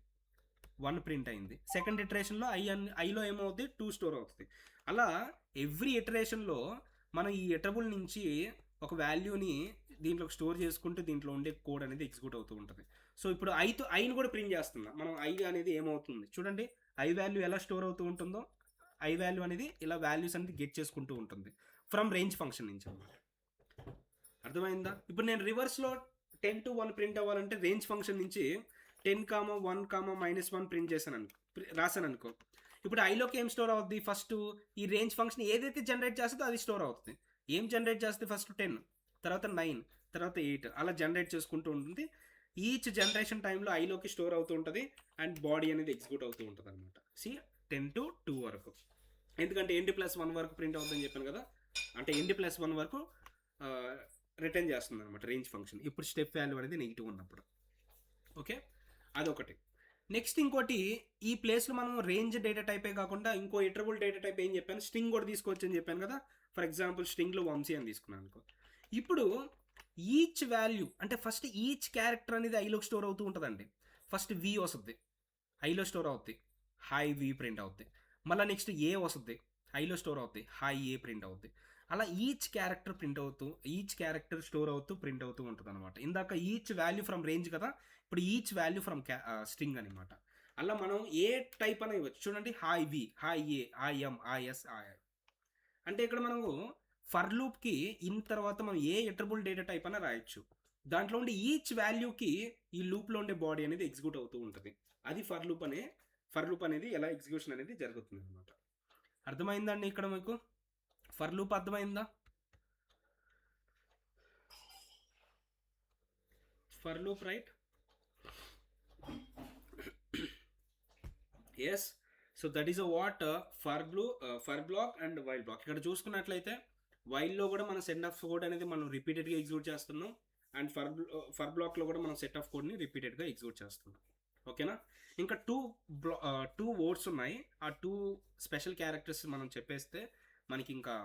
1 ప్రింట్ అయింది. సెకండ్ ఇటరేషన్లో ఐలో ఏమవుతుంది, 2 స్టోర్ అవుతుంది. అలా ఎవ్రీ ఇటరేషన్లో మనం ఈ ఇటరబుల్ నుంచి ఒక వాల్యూని దీంట్లోకి స్టోర్ చేసుకుంటూ దీంట్లో ఉండే కోడ్ అనేది ఎగ్జిక్యూట్ అవుతూ ఉంటుంది. సో ఇప్పుడు ఐని కూడా ప్రింట్ చేస్తున్నాం మనం. ఐ అనేది ఏమవుతుంది చూడండి, ఐ వాల్యూ ఎలా స్టోర్ అవుతూ ఉంటుందో, ఐ వాల్యూ అనేది ఇలా వాల్యూస్ అనేది గెట్ చేసుకుంటూ ఉంటుంది ఫ్రమ్ రేంజ్ ఫంక్షన్ నుంచి అన్నమాట. అర్థమైందా? ఇప్పుడు నేను రివర్స్లో 10 to 1 ప్రింట్ అవ్వాలంటే రేంజ్ ఫంక్షన్ నుంచి 10, 1, -1 ప్రింట్ రాశాను అనుకో. ఇప్పుడు ఐలోకి ఏం స్టోర్ అవుతుంది, ఫస్ట్ ఈ రేంజ్ ఫంక్షన్ ఏదైతే జనరేట్ చేస్తుందో అది స్టోర్ అవుతుంది. ఏం జనరేట్ చేస్తే ఫస్ట్ 10, తర్వాత 9, తర్వాత 8 అలా జనరేట్ చేసుకుంటూ ఉంటుంది. ఈచ్ జనరేషన్ టైంలో ఐలోకి స్టోర్ అవుతూ ఉంటుంది అండ్ బాడీ అనేది ఎగ్జిక్యూట్ అవుతూ ఉంటుంది అనమాట. 10 to 2 వరకు, ఎందుకంటే ND+1 వరకు ప్రింట్ అవుతుందని చెప్పాను కదా, అంటే ND+1 వరకు రిటర్న్ చేస్తుంది అనమాట రేంజ్ ఫంక్షన్. ఇప్పుడు స్టెప్ వాల్యూ అనేది నెగిటివ్ ఉన్నప్పుడు. ఓకే, అదొకటి. నెక్స్ట్ ఇంకోటి, ఈ ప్లేస్లో మనం రేంజ్ డేటా టైపే కాకుండా ఇంకో ఇటరబుల్ డేటా టైప్ ఏం చెప్పాను, స్ట్రింగ్ కూడా తీసుకోవచ్చు అని చెప్పాను కదా. ఫర్ ఎగ్జాంపుల్ స్ట్రింగ్లో వంశీ అని తీసుకున్నాను అనుకో. ఇప్పుడు ఈచ్ వాల్యూ అంటే ఫస్ట్ ఈచ్ క్యారెక్టర్ అనేది ఐలోకి స్టోర్ అవుతూ ఉంటుందండి. ఫస్ట్ వి వస్తుంది, ఐలో స్టోర్ అవుతుంది, హై వి ప్రింట్ అవుతుంది. మళ్ళీ నెక్స్ట్ ఏ వస్తుంది, ఐలో స్టోర్ అవుతుంది, హై ఏ ప్రింట్ అవుతుంది. అలా ఈచ్ క్యారెక్టర్ ప్రింట్ అవుతూ, ఈచ్ క్యారెక్టర్ స్టోర్ అవుతూ ప్రింట్ అవుతూ ఉంటుంది అనమాట. ఇందాక ఈచ్ వాల్యూ ఫ్రమ్ రేంజ్ కదా, ఇప్పుడు ఈచ్ వాల్యూ ఫ్రమ్ స్ట్రింగ్ అనమాట. అలా మనం ఏ టైప్ అని ఇవ్వచ్చు చూడండి, hi V, hi A, hi M, hi S, hi I. అంటే ఇక్కడ మనము ఫర్ లూప్కి ఇన్ తర్వాత మనం ఏ ఇటరబుల్ డేటా టైప్ అయినా రాయొచ్చు. దాంట్లో ఉండే ఈచ్ వాల్యూకి ఈ లూప్లో ఉండే బాడీ అనేది ఎగ్జిక్యూట్ అవుతూ ఉంటుంది. అది ఫర్ లూప్ అనేది ఎలా ఎగ్జిక్యూషన్ అనేది జరుగుతుంది అనమాట. అర్థమైందండి ఇక్కడ మీకు? ఫర్ లూప్ అర్థమైందా? For loop, right? Yes. So that is what for block and while block. ఇక్కడ చూసుకున్నట్లయితే వైల్లో కూడా మన సెట్ ఆఫ్ కోడ్ అనేది మనం రిపీటెడ్గా ఎగ్జిక్యూట్ చేస్తున్నాం, అండ్ ఫర్ బ్లాక్లో కూడా మనం సెట్ ఆఫ్ కోడ్ని రిపీటెడ్గా ఎగ్జిక్యూట్ చేస్తున్నాం. ఓకేనా? ఇంకా టూ వర్డ్స్ ఉన్నాయి. ఆ 2 స్పెషల్ క్యారెక్టర్స్ మనం చెప్పేస్తే మనకి ఇంకా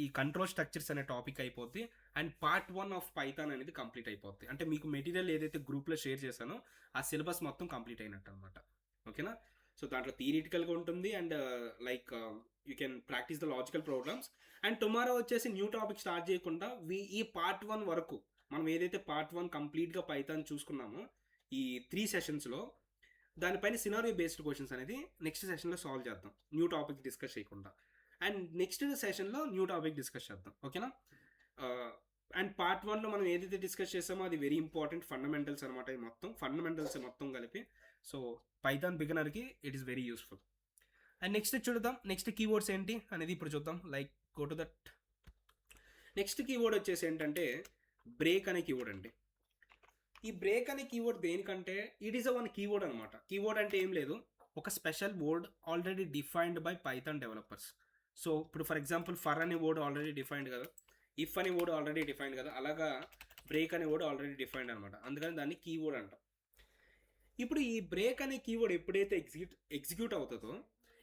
ఈ కంట్రోల్ స్ట్రక్చర్స్ అనే టాపిక్ అయిపోద్ది, అండ్ పార్ట్ 1 ఆఫ్ పైథాన్ అనేది కంప్లీట్ అయిపోద్ది. అంటే మీకు మెటీరియల్ ఏదైతే గ్రూప్లో షేర్ చేశానో ఆ సిలబస్ మొత్తం కంప్లీట్ అయినట్టు అనమాట. ఓకేనా? సో దాంట్లో థియరిటికల్గా ఉంటుంది, and like you can practice the logical programs. And tomorrow వచ్చేసి న్యూ టాపిక్ స్టార్ట్ చేయకుండా ఈ పార్ట్ 1 వరకు మనం ఏదైతే పార్ట్ 1 కంప్లీట్గా పైథాన్ చూసుకున్నామో ఈ 3 సెషన్స్లో, దానిపైన సినారియో బేస్డ్ క్వశ్చన్స్ అనేది నెక్స్ట్ సెషన్లో సాల్వ్ చేద్దాం, న్యూ టాపిక్ డిస్కస్ చేయకుండా. అండ్ నెక్స్ట్ సెషన్లో న్యూ టాపిక్ డిస్కస్ చేద్దాం. ఓకేనా? అండ్ పార్ట్ 1లో మనం ఏదైతే డిస్కస్ చేసామో అది వెరీ ఇంపార్టెంట్ ఫండమెంటల్స్ అనమాట. ఇది మొత్తం ఫండమెంటల్స్ మొత్తం కలిపి, సో పైథాన్ బిగినర్కి it is very useful. And next చూద్దాం, నెక్స్ట్ కీవర్డ్స్ ఏంటి అనేది ఇప్పుడు చూద్దాం. Like go to that. Next keyword వచ్చేసి ఏంటంటే బ్రేక్ అనే కీవర్డ్ అండి. ఈ బ్రేక్ అనే కీవర్డ్ దేనికంటే ఇట్ ఈస్ వన్ కీవర్డ్ అనమాట. కీవర్డ్ అంటే ఏం లేదు, ఒక special word already defined by Python developers. So ఇప్పుడు ఫర్ ఎగ్జాంపుల్ ఫర్ అనే వర్డ్ ఆల్రెడీ డిఫైన్డ్ కదా, ఇఫ్ అనే వర్డ్ ఆల్రెడీ డిఫైన్డ్ కదా, అలాగా బ్రేక్ అనే వర్డ్ ఆల్రెడీ డిఫైన్డ్ అనమాట. అందుకని దాన్ని కీవర్డ్ అంటాం. ఇప్పుడు ఈ బ్రేక్ అనే కీవర్డ్ ఎప్పుడైతే ఎగ్జిక్యూట్ అవుతుందో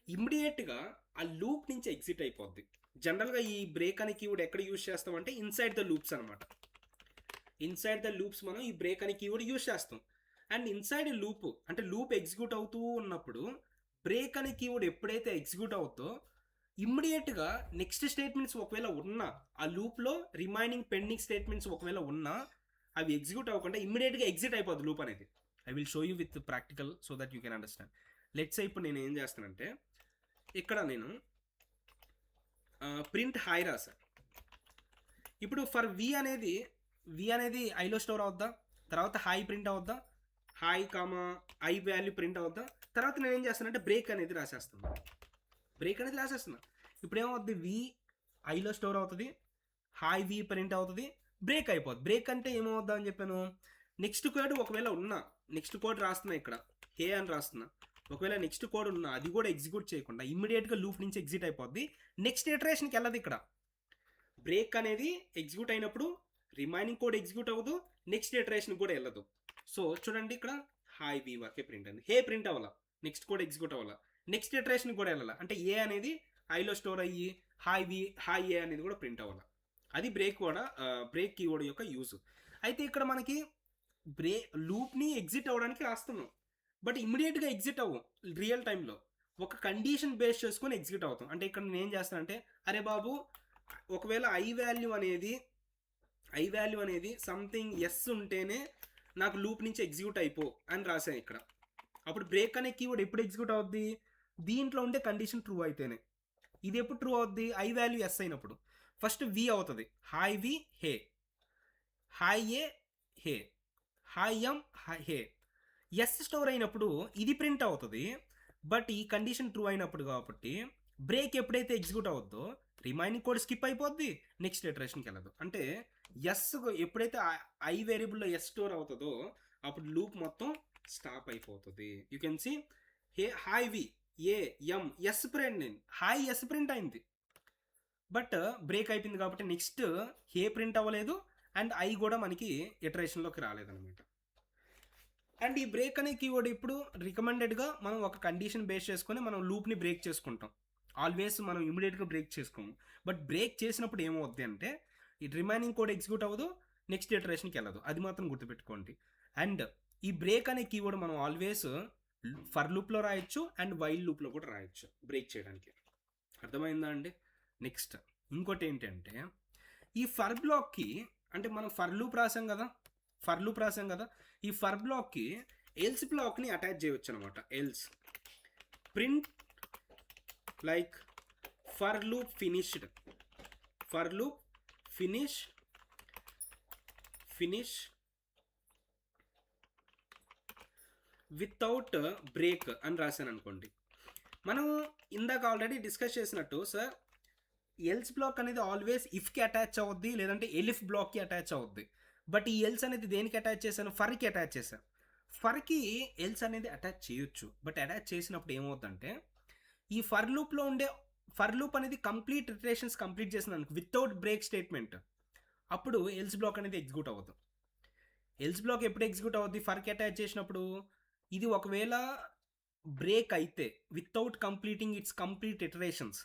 ఇమ్మీడియట్గా ఆ లూప్ నుంచి ఎగ్జిట్ అయిపోద్ది. జనరల్గా ఈ బ్రేక్ అనే కీవర్డ్ ఎక్కడ యూజ్ చేస్తామంటే ఇన్సైడ్ ద లూప్స్ అనమాట. ఇన్సైడ్ ద లూప్స్ మనం ఈ బ్రేక్ అనే కీవర్డ్ యూజ్ చేస్తాం. అండ్ ఇన్సైడ్ లూప్ అంటే లూప్ ఎగ్జిక్యూట్ అవుతూ ఉన్నప్పుడు బ్రేక్ అనే కీవర్డ్ ఎప్పుడైతే ఎగ్జిక్యూట్ అవుతుందో ఇమ్మీడియట్గా నెక్స్ట్ స్టేట్మెంట్స్ ఒకవేళ ఉన్నా, ఆ లూప్లో రిమైనింగ్ పెండింగ్ స్టేట్మెంట్స్ ఒకవేళ ఉన్నా అవి ఎగ్జిక్యూట్ అవ్వకుండా ఇమ్మీడియట్గా ఎగ్జిట్ అయిపోద్ది లూప్ అనేది. I will show you with practical so that you can understand. Let's say ఇప్పుడు నేను ఏం చేస్తానంటే ఇక్కడ నేను ప్రింట్ హై రాసా. ఇప్పుడు ఫర్ వి అనేది ఐలో స్టోర్ అవుద్దా, తర్వాత హై ప్రింట్ అవుద్దా, hi comma i value print అవుద్దా, తర్వాత నేను ఏం చేస్తానంటే బ్రేక్ అనేది రాసేస్తున్నా. ఇప్పుడు ఏమవుద్ది, వి ఐలో స్టోర్ అవుతుంది, హై వి ప్రింట్ అవుతుంది, బ్రేక్ అయిపోద్ది. బ్రేక్ అంటే ఏమవుద్దా అని చెప్పాను, నెక్స్ట్ కోడ్ ఒకవేళ ఉన్నా, నెక్స్ట్ కోడ్ రాస్తున్నా, ఇక్కడ హే అని రాస్తున్నా, ఒకవేళ నెక్స్ట్ కోడ్ ఉన్నా అది కూడా ఎగ్జిక్యూట్ చేయకుండా ఇమ్మీడియట్గా లూప్ నుంచి ఎగ్జిట్ అయిపోద్ది, నెక్స్ట్ ఇటరేషన్కి వెళ్ళదు. ఇక్కడ బ్రేక్ అనేది ఎగ్జిక్యూట్ అయినప్పుడు రిమైనింగ్ కోడ్ ఎగ్జిక్యూట్ అవ్వదు, నెక్స్ట్ ఇటరేషన్ కూడా వెళ్ళదు. సో చూడండి ఇక్కడ హాయ్ వి వరకే ప్రింట్ అయింది, హే ప్రింట్ అవ్వాల, నెక్స్ట్ కోడ్ ఎగ్జిక్యూట్ అవ్వాల, నెక్స్ట్ ఇటరేషన్ కూడా వెళ్ళాలి. అంటే ఏ అనేది ఐలో స్టోర్ అయ్యి హాయ్ ఏ అనేది కూడా ప్రింట్ అవ్వాలి. అది బ్రేక్ కీవర్డ్ యొక్క యూజ్. అయితే ఇక్కడ మనకి లూప్ని ఎగ్జిట్ అవ్వడానికి రాస్తున్నాం, బట్ ఇమ్మీడియట్గా ఎగ్జిట్ అవ్వం. రియల్ టైంలో ఒక కండిషన్ బేస్ చేసుకొని ఎగ్జిట్ అవుతాం. అంటే ఇక్కడ నేను ఏం చేస్తానంటే, అరే బాబు ఒకవేళ ఐ వాల్యూ అనేది సంథింగ్ ఎస్ ఉంటేనే నాకు లూప్ నుంచి ఎగ్జిక్యూట్ అయిపో అని రాశాను ఇక్కడ. అప్పుడు బ్రేక్ అనే కీవర్డ్ ఎప్పుడు ఎగ్జిక్యూట్ అవుద్ది, దీంట్లో ఉండే కండిషన్ ట్రూ అయితేనే. ఇది ఎప్పుడు ట్రూ అవుద్ది, ఐ వాల్యూ ఎస్ అయినప్పుడు. ఫస్ట్ వి అవుతుంది, hi V hey, hi A hey, hi M hey. S store అయినప్పుడు ఇది ప్రింట్ అవుతుంది, బట్ ఈ కండిషన్ ట్రూ అయినప్పుడు కాబట్టి బ్రేక్ ఎప్పుడైతే ఎగ్జిక్యూట్ అవుద్దో రిమైనింగ్ కోడ్ స్కిప్ అయిపోద్ది, నెక్స్ట్ ఇటరేషన్కి వెళ్ళదు. అంటే ఎస్ ఎప్పుడైతే ఐ వేరియబుల్లో ఎస్ స్టోర్ అవుతుందో అప్పుడు లూప్ మొత్తం స్టాప్ అయిపోతుంది. You can see hi V A M S print అయింది, హాయ్ ఎస్ ప్రింట్ అయింది, బట్ బ్రేక్ అయిపోయింది కాబట్టి నెక్స్ట్ హే ప్రింట్ అవ్వలేదు అండ్ ఐ కూడా మనకి ఇటరేషన్లోకి రాలేదన్నమాట. అండ్ ఈ బ్రేక్ అనే కీవర్డ్ ఇప్పుడు రికమెండెడ్గా మనం ఒక కండిషన్ బేస్ చేసుకొని మనం లూప్ని బ్రేక్ చేసుకుంటాం. ఆల్వేస్ మనం ఇమీడియట్గా బ్రేక్ చేసుకోము, బట్ బ్రేక్ చేసినప్పుడు ఏమవుద్ది అంటే ఈ రిమైనింగ్ కోడ్ ఎగ్జిక్యూట్ అవ్వదు, నెక్స్ట్ ఇటరేషన్కి వెళ్ళదు. అది మాత్రం గుర్తుపెట్టుకోండి. అండ్ ఈ బ్రేక్ అనే కీవర్డ్ మనం ఆల్వేస్ ఫర్ లూప్లో రాయొచ్చు అండ్ వైల్ లూప్లో కూడా రాయొచ్చు బ్రేక్ చేయడానికి. అర్థమైందా అండి? నెక్స్ట్ ఇంకోటి ఏంటంటే, ఈ ఫర్ బ్లాక్కి అంటే మనం ఫర్ లూప్ రాసాం కదా, ఈ ఫర్ బ్లాక్కి ఎల్స్ బ్లాక్ని అటాచ్ చేయవచ్చు అనమాట. Else print like for loop finish without break అని రాశాను అనుకోండి. మనం ఇందాక ఆల్రెడీ డిస్కస్ చేసినట్టు సార్, ఎల్స్ బ్లాక్ అనేది ఆల్వేస్ ఇఫ్కి అటాచ్ అవుద్ది, లేదంటే ఎలిఫ్ బ్లాక్కి అటాచ్ అవుద్ది. బట్ ఈ ఎల్స్ అనేది దేనికి అటాచ్ చేశాను, ఫర్కి అటాచ్ చేశాను. ఫర్కి ఎల్స్ అనేది అటాచ్ చేయొచ్చు, బట్ అటాచ్ చేసినప్పుడు ఏమవుతుందంటే ఈ ఫర్ లూప్ అనేది కంప్లీట్ ఇటరేషన్స్ కంప్లీట్ చేసినాను వితౌట్ బ్రేక్ స్టేట్మెంట్, అప్పుడు ఎల్స్ బ్లాక్ అనేది ఎగ్జిక్యూట్ అవ్వదు. ఎల్స్ బ్లాక్ ఎప్పుడు ఎగ్జిక్యూట్ అవుద్ది, ఫర్కి అటాచ్ చేసినప్పుడు. ఇది ఒకవేళ బ్రేక్ అయితే without completing it's complete iterations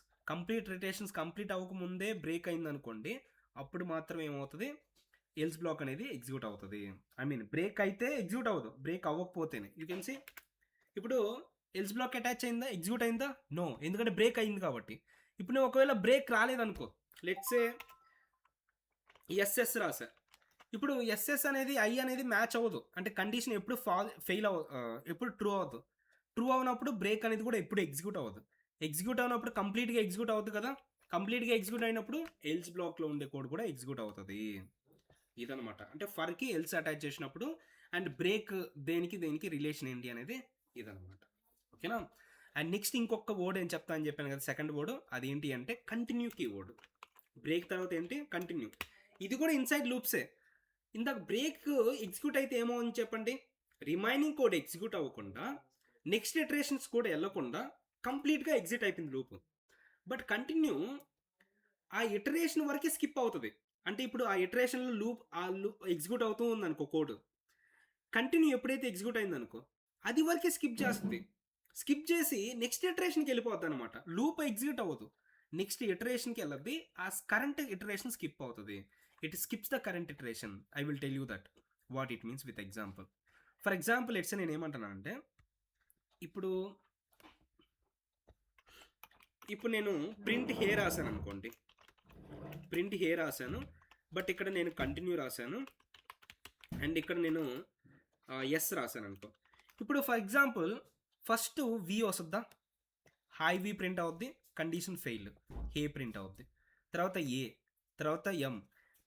complete అవ్వకముందే బ్రేక్ అయింది అనుకోండి, అప్పుడు మాత్రం ఏమవుతుంది, ఎల్స్ బ్లాక్ అనేది ఎగ్జిక్యూట్ అవుతుంది. బ్రేక్ అయితే ఎగ్జిక్యూట్ అవ్వదు, బ్రేక్ అవ్వకపోతేనే. యూ కెన్ సీ ఇప్పుడు ఎల్స్ బ్లాక్ అటాచ్ అయిందా, ఎగ్జిక్యూట్ అయిందా? నో, ఎందుకంటే బ్రేక్ అయింది కాబట్టి. ఇప్పుడు నేను ఒకవేళ బ్రేక్ రాలేదనుకో, లెట్స్ సే ఎస్ఎస్ రాసా, ఇప్పుడు ఎస్ఎస్ అనేది ఐ అనేది మ్యాచ్ అవ్వదు, అంటే కండిషన్ ఎప్పుడు ఎప్పుడు ట్రూ అవునప్పుడు బ్రేక్ అనేది కూడా ఎప్పుడు ఎగ్జిక్యూట్ అవ్వదు. ఎగ్జిక్యూట్ అయినప్పుడు కంప్లీట్గా ఎగ్జిక్యూట్ అవుతుంది కదా, కంప్లీట్గా ఎగ్జిక్యూట్ అయినప్పుడు ఎల్స్ బ్లాక్లో ఉండే కోడ్ కూడా ఎగ్జిక్యూట్ అవుతుంది. ఇదనమాట. అంటే ఫర్కి ఎల్స్ అటాచ్ చేసినప్పుడు అండ్ బ్రేక్ దేనికి రిలేషన్ ఏంటి అనేది ఇదనమాట. ఓకేనా? అండ్ నెక్స్ట్ ఇంకొక వర్డ్ ఏం చెప్తా అని చెప్పాను కదా, సెకండ్ వర్డ్, అదేంటి అంటే కంటిన్యూ కీవర్డ్. బ్రేక్ తర్వాత ఏంటి, కంటిన్యూ. ఇది కూడా ఇన్సైడ్ లూప్సే. ఇందాక బ్రేక్ ఎగ్జిక్యూట్ అయితే ఏమో అని చెప్పండి, రిమైనింగ్ కోడ్ ఎగ్జిక్యూట్ అవ్వకుండా నెక్స్ట్ ఇటరేషన్స్ కూడా వెళ్ళకుండా కంప్లీట్గా ఎగ్జిట్ అయిపోయింది లూప్. బట్ కంటిన్యూ ఆ ఇటరేషన్ వరకే స్కిప్ అవుతుంది. అంటే ఇప్పుడు ఆ ఇటరేషన్లో లూప్ ఎగ్జిక్యూట్ అవుతూ ఉందనుకో కోడ్, కంటిన్యూ ఎప్పుడైతే ఎగ్జిక్యూట్ అయిందనుకో అది వరకే స్కిప్ చేస్తుంది. స్కిప్ చేసి నెక్స్ట్ ఇటరేషన్కి వెళ్ళిపోద్ది అనమాట. లూప్ ఎగ్జిక్యూట్ అవ్వదు, నెక్స్ట్ ఇటరేషన్కి వెళ్ళద్ది, ఆ కరెంట్ ఇటరేషన్ స్కిప్ అవుతుంది. It skips the current iteration. I will tell you that what it means with example. For example ఎట్స్ నేను ఏమంటున్నానంటే, ఇప్పుడు నేను ప్రింట్ హే రాశాను అనుకోండి, బట్ ఇక్కడ నేను కంటిన్యూ రాశాను అండ్ ఇక్కడ నేను ఎస్ రాశాను అనుకో. ఇప్పుడు ఫర్ ఎగ్జాంపుల్ ఫస్ట్ వి వస్తుందా, హాయ్ వి ప్రింట్ అవుద్ది, కండిషన్ ఫెయిల్, హే ప్రింట్ అవుద్ది, తర్వాత ఏ, తర్వాత ఎం,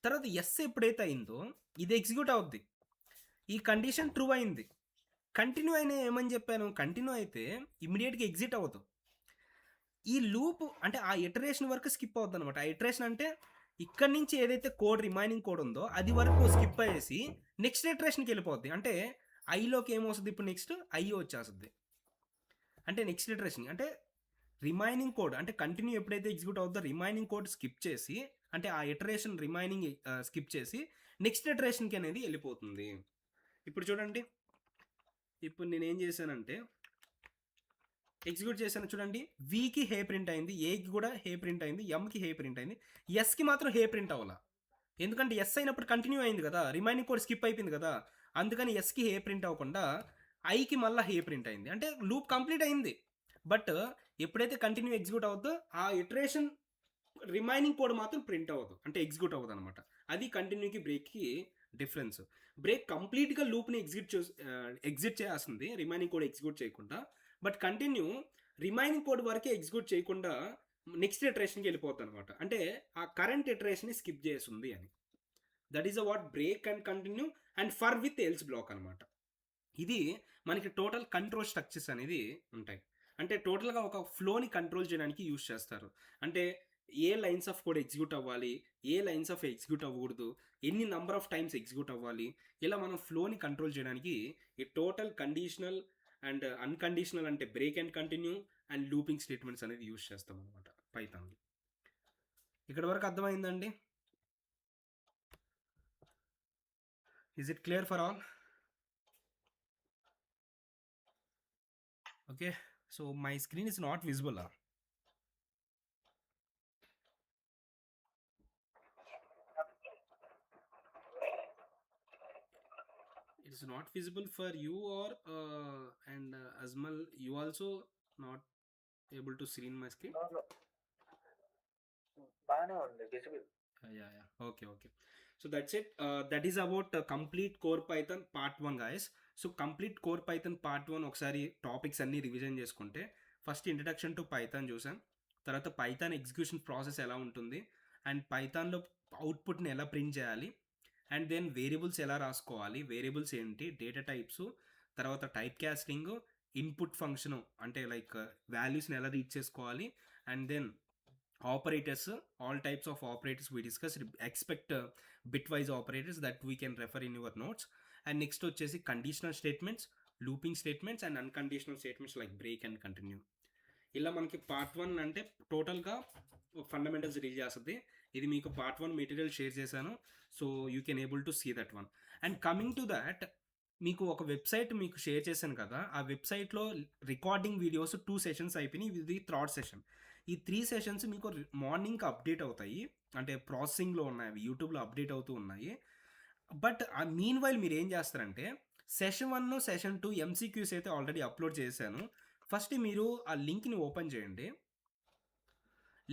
తర్వాత ఎస్ ఎప్పుడైతే అయిందో ఇది ఎగ్జిక్యూట్ అవుద్ది, ఈ కండిషన్ ట్రూ అయింది. కంటిన్యూ అయినా ఏమని చెప్పాను, కంటిన్యూ అయితే ఇమ్మీడియట్గా ఎగ్జిట్ అవ్వదు. ఈ లూప్ అంటే ఆ ఇటరేషన్ వరకు స్కిప్ అవుద్ది అనమాట. ఆ ఇటరేషన్ అంటే ఇక్కడ నుంచి ఏదైతే రిమైనింగ్ కోడ్ ఉందో అది వరకు స్కిప్ అయ్యేసి నెక్స్ట్ ఇటరేషన్కి వెళ్ళిపోద్ది. అంటే ఐలోకి ఏమొస్తుంది, ఇప్పుడు నెక్స్ట్ ఐ వచ్చేస్తుంది. అంటే నెక్స్ట్ ఇటరేషన్ అంటే రిమైనింగ్ కోడ్ అంటే కంటిన్యూ ఎప్పుడైతే ఎగ్జిక్యూట్ అవుతుందో రిమైనింగ్ కోడ్ స్కిప్ చేసి అంటే ఆ ఇటరేషన్ రిమైనింగ్ స్కిప్ చేసి నెక్స్ట్ ఇటరేషన్కి అనేది వెళ్ళిపోతుంది. ఇప్పుడు చూడండి, ఇప్పుడు నేను ఏం చేశానంటే ఎగ్జిక్యూట్ చేశాను చూడండి, వికి హే ప్రింట్ అయింది, ఏకి కూడా హే ప్రింట్ అయింది, ఎంకి హే ప్రింట్ అయింది, ఎస్కి మాత్రం హే ప్రింట్ అవ్వాల. ఎందుకంటే ఎస్ అయినప్పుడు కంటిన్యూ అయింది కదా, రిమైనింగ్ కోడ్ స్కిప్ అయిపోయింది కదా, అందుకని ఎస్కి హే ప్రింట్ అవ్వకుండా ఐకి మళ్ళీ హే ప్రింట్ అయింది. అంటే లూప్ కంప్లీట్ అయింది, బట్ ఎప్పుడైతే కంటిన్యూ ఎగ్జిక్యూట్ అవుతుందో ఆ ఇటరేషన్ రిమైనింగ్ కోడ్ మాత్రం ప్రింట్ అవ్వదు, అంటే ఎగ్జిక్యూట్ అవ్వదు అనమాట. అది కంటిన్యూకి బ్రేక్కి డిఫరెన్స్. బ్రేక్ కంప్లీట్గా లూప్ని ఎగ్జిట్ చేయాల్సింది, రిమైనింగ్ కోడ్ ఎగ్జిక్యూట్ చేయకుండా. బట్ కంటిన్యూ రిమైనింగ్ కోడ్ వరకే ఎగ్జిక్యూట్ చేయకుండా నెక్స్ట్ ఇటరేషన్కి వెళ్ళిపోతుంది అనమాట. అంటే ఆ కరెంట్ ఇటరేషన్ని స్కిప్ చేస్తుంది అని. That is a what break and continue and for with else black అనమాట. ఇది మనకి టోటల్ కంట్రోల్ స్ట్రక్చర్స్ అనేది ఉంటాయి. అంటే టోటల్గా ఒక ఫ్లోని కంట్రోల్ చేయడానికి యూజ్ చేస్తారు. అంటే ఏ లైన్స్ ఆఫ్ కోడ్ ఎగ్జిక్యూట్ అవ్వాలి, ఏ లైన్స్ ఆఫ్ ఎగ్జిక్యూట్ అవ్వకూడదు, ఎన్ని నంబర్ ఆఫ్ టైమ్స్ ఎగ్జిక్యూట్ అవ్వాలి, ఇలా మనం ఫ్లోని కంట్రోల్ చేయడానికి ఈ టోటల్ కండిషనల్ అండ్ అన్కండిషనల్ అంటే break and continue and looping statements అనేది యూజ్ చేస్తాం అనమాట పైథాన్లో. ఇక్కడ వరకు అర్థమైందండి? Is it clear for all? Okay, so my screen is not visible. It is not visible for you, or and Azmal, you also not able to see in my screen? No. బాగానే ఉంది, visible. Yeah. Okay. So that's it. That is about complete core Python part 1, guys. So complete core Python part 1 ఒకసారి టాపిక్స్ అన్ని రివిజన్ చేసుకుంటే, ఫస్ట్ ఇంట్రడక్షన్ టు పైథాన్ చూసాం, తర్వాత పైథాన్ ఎగ్జిక్యూషన్ ప్రాసెస్ ఎలా ఉంటుంది, అండ్ పైథాన్లో అవుట్పుట్ని ఎలా ప్రింట్ చేయాలి, అండ్ దెన్ వేరియబుల్స్ ఎలా రాసుకోవాలి, వేరియబుల్స్ ఏంటి, డేటా టైప్స్, తర్వాత టైప్ క్యాస్టింగ్, ఇన్పుట్ ఫంక్షన్ అంటే లైక్ వాల్యూస్ని ఎలా రీడ్ చేసుకోవాలి, and then operators, all types of operators we discussed, expect bitwise operators that we can refer in your notes. And next వచ్చేసి conditional statements, looping statements and unconditional statements like break and continue. ఇలా మనకి పార్ట్ 1 అంటే టోటల్గా ఫండమెంటల్స్ రీడ్ చేస్తుంది. ఇది మీకు పార్ట్ 1 మెటీరియల్ షేర్ చేశాను, so you can able to see that one. And coming to that, మీకు ఒక వెబ్సైట్ మీకు షేర్ చేశాను కదా, ఆ వెబ్సైట్లో రికార్డింగ్ వీడియోస్ 2 సెషన్స్ అయిపోయినాయి, ఇది 3rd సెషన్. ఈ 3 సెషన్స్ మీకు మార్నింగ్ అప్డేట్ అవుతాయి, అంటే ప్రాసెసింగ్లో ఉన్నాయి, అవి యూట్యూబ్లో అప్డేట్ అవుతూ ఉన్నాయి. బట్ ఆ మీన్ వైల్ మీరు ఏం చేస్తారంటే, సెషన్ 1 సెషన్ 2 ఎంసీక్యూస్ అయితే ఆల్రెడీ అప్లోడ్ చేశాను. ఫస్ట్ మీరు ఆ లింక్ని ఓపెన్ చేయండి.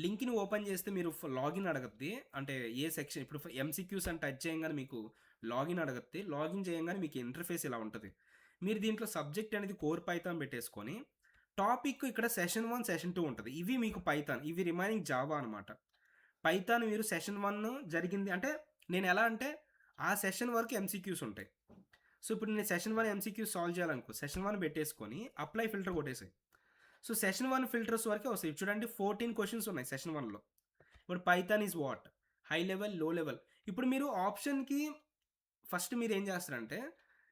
లింక్ని ఓపెన్ చేస్తే మీరు లాగిన్ అడగద్ది, అంటే ఏ సెక్షన్, ఇప్పుడు ఎంసీక్యూస్ అని టచ్ చేయగానే మీకు లాగిన్ అడగద్ది. లాగిన్ చేయగానే మీకు ఇంటర్ఫేస్ ఇలా ఉంటుంది. మీరు దీంట్లో సబ్జెక్ట్ అనేది కోర్ పైథాన్ పెట్టేసుకొని, టాపిక్ ఇక్కడ సెషన్ 1 సెషన్ 2 ఉంటుంది. ఇవి మీకు పైథాన్, ఇవి రిమైనింగ్ జావా అనమాట. పైథాన్ మీరు సెషన్ 1 జరిగింది అంటే, నేను ఎలా అంటే ఆ సెషన్ వరకు ఎంసీక్యూస్ ఉంటాయి. సో ఇప్పుడు నేను సెషన్ 1 ఎంసీక్యూస్ సాల్వ్ చేయాలనుకో, సెషన్ 1 పెట్టేసుకొని అప్లై ఫిల్టర్ కొట్టేసాయి. సో సెషన్ 1 ఫిల్టర్స్ వరకే వస్తాయి. చూడండి 14 క్వశ్చన్స్ ఉన్నాయి సెషన్ 1లో. ఇప్పుడు Python is what, high level, low level. ఇప్పుడు మీరు ఆప్షన్కి ఫస్ట్ మీరు ఏం చేస్తారంటే,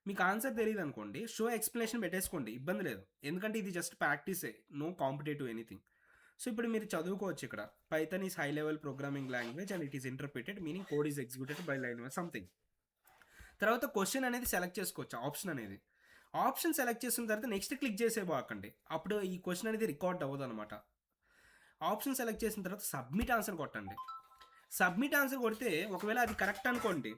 మీకు ఆన్సర్ తెలియదు అనుకోండి, షో ఎక్స్ప్లెనేషన్ పెట్టేసుకోండి, ఇబ్బంది లేదు, ఎందుకంటే ఇది జస్ట్ ప్రాక్టీసే, నో కాంపిటేటివ్ ఎనీథింగ్. సో ఇప్పుడు మీరు చదువుకోవచ్చు ఇక్కడ, Python is high level programming language and it is interpreted meaning code is executed by language something. తర్వాత క్వశ్చన్ అనేది సెలెక్ట్ చేసుకోవచ్చు, ఆప్షన్ అనేది. ఆప్షన్ సెలెక్ట్ చేసిన తర్వాత నెక్స్ట్ క్లిక్ చేసే బాకండి, అప్పుడు ఈ క్వశ్చన్ అనేది రికార్డ్ అవ్వదు అనమాట. ఆప్షన్ సెలెక్ట్ చేసిన తర్వాత సబ్మిట్ ఆన్సర్ కొట్టండి. సబ్మిట్ ఆన్సర్ కొడితే ఒకవేళ అది కరెక్ట్ అనుకోండి,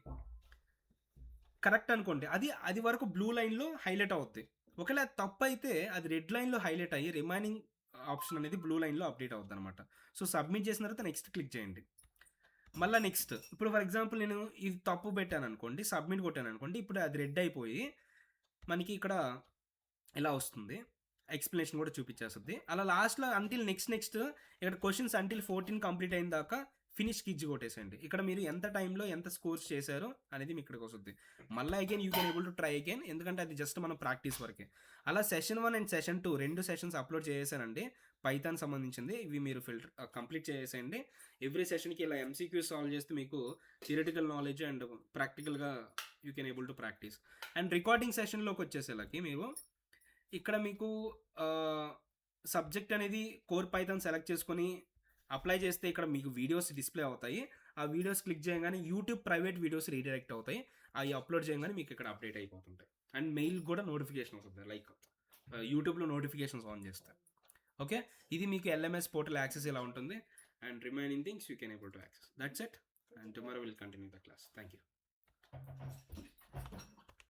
అది వరకు బ్లూ లైన్లో హైలైట్ అవుద్ది. ఒకవేళ తప్పు అయితే అది రెడ్ లైన్లో హైలైట్ అయ్యి రిమైనింగ్ ఆప్షన్ అనేది బ్లూ లైన్లో అప్డేట్ అవుద్ది అనమాట. సో సబ్మిట్ చేసిన తర్వాత నెక్స్ట్ క్లిక్ చేయండి. మళ్ళీ నెక్స్ట్, ఇప్పుడు ఫర్ ఎగ్జాంపుల్ నేను ఇది తప్పు పెట్టాను అనుకోండి, సబ్మిట్ కొట్టాను అనుకోండి, ఇప్పుడు అది రెడ్ అయిపోయి మనకి ఇక్కడ ఇలా వస్తుంది, ఎక్స్ప్లెనేషన్ కూడా చూపించేస్తుంది. అలా లాస్ట్లో అంటిల్ నెక్స్ట్ ఇక్కడ క్వశ్చన్స్ అంటిల్ 14 కంప్లీట్ అయిన దాకా ఫినిష్ కిజ్ కొట్టేసేయండి. ఇక్కడ మీరు ఎంత టైంలో ఎంత స్కోర్స్ చేశారో అనేది మీకు ఇక్కడికి వస్తుంది. మళ్ళీ again you can able to try again, ఎందుకంటే అది జస్ట్ మనం ప్రాక్టీస్ వరకే. అలా session 1 and session 2 2 sessions upload చేసేసానండి పైథాన్ సంబంధించింది. ఇవి మీరు కంప్లీట్ చేసేయండి. ఎవ్రీ సెషన్కి ఇలా ఎంసీక్యూ సాల్వ్ చేస్తే మీకు థియరిటికల్ నాలెడ్జ్ అండ్ ప్రాక్టికల్గా you can able to practice. And recording సెషన్లోకి వచ్చేసేలాకి మీరు ఇక్కడ మీకు సబ్జెక్ట్ అనేది కోర్ పైథాన్ సెలెక్ట్ చేసుకొని అప్లై చేస్తే ఇక్కడ మీకు వీడియోస్ డిస్ప్లే అవుతాయి. ఆ వీడియోస్ క్లిక్ చేయగానే యూట్యూబ్ ప్రైవేట్ వీడియోస్ రీడైరెక్ట్ అవుతాయి. అవి అప్లోడ్ చేయగానే మీకు ఇక్కడ అప్డేట్ అయిపోతుంటాయి. అండ్ మెయిల్ కూడా నోటిఫికేషన్ వస్తుంది, లైక్ యూట్యూబ్లో నోటిఫికేషన్స్ ఆన్ చేస్తారు. ఓకే, ఇది మీకు ఎల్ఎంఎస్ పోర్టల్ యాక్సెస్ ఇలా ఉంటుంది. And remaining things you can able to access. That's it. And tomorrow will continue the class. Thank you.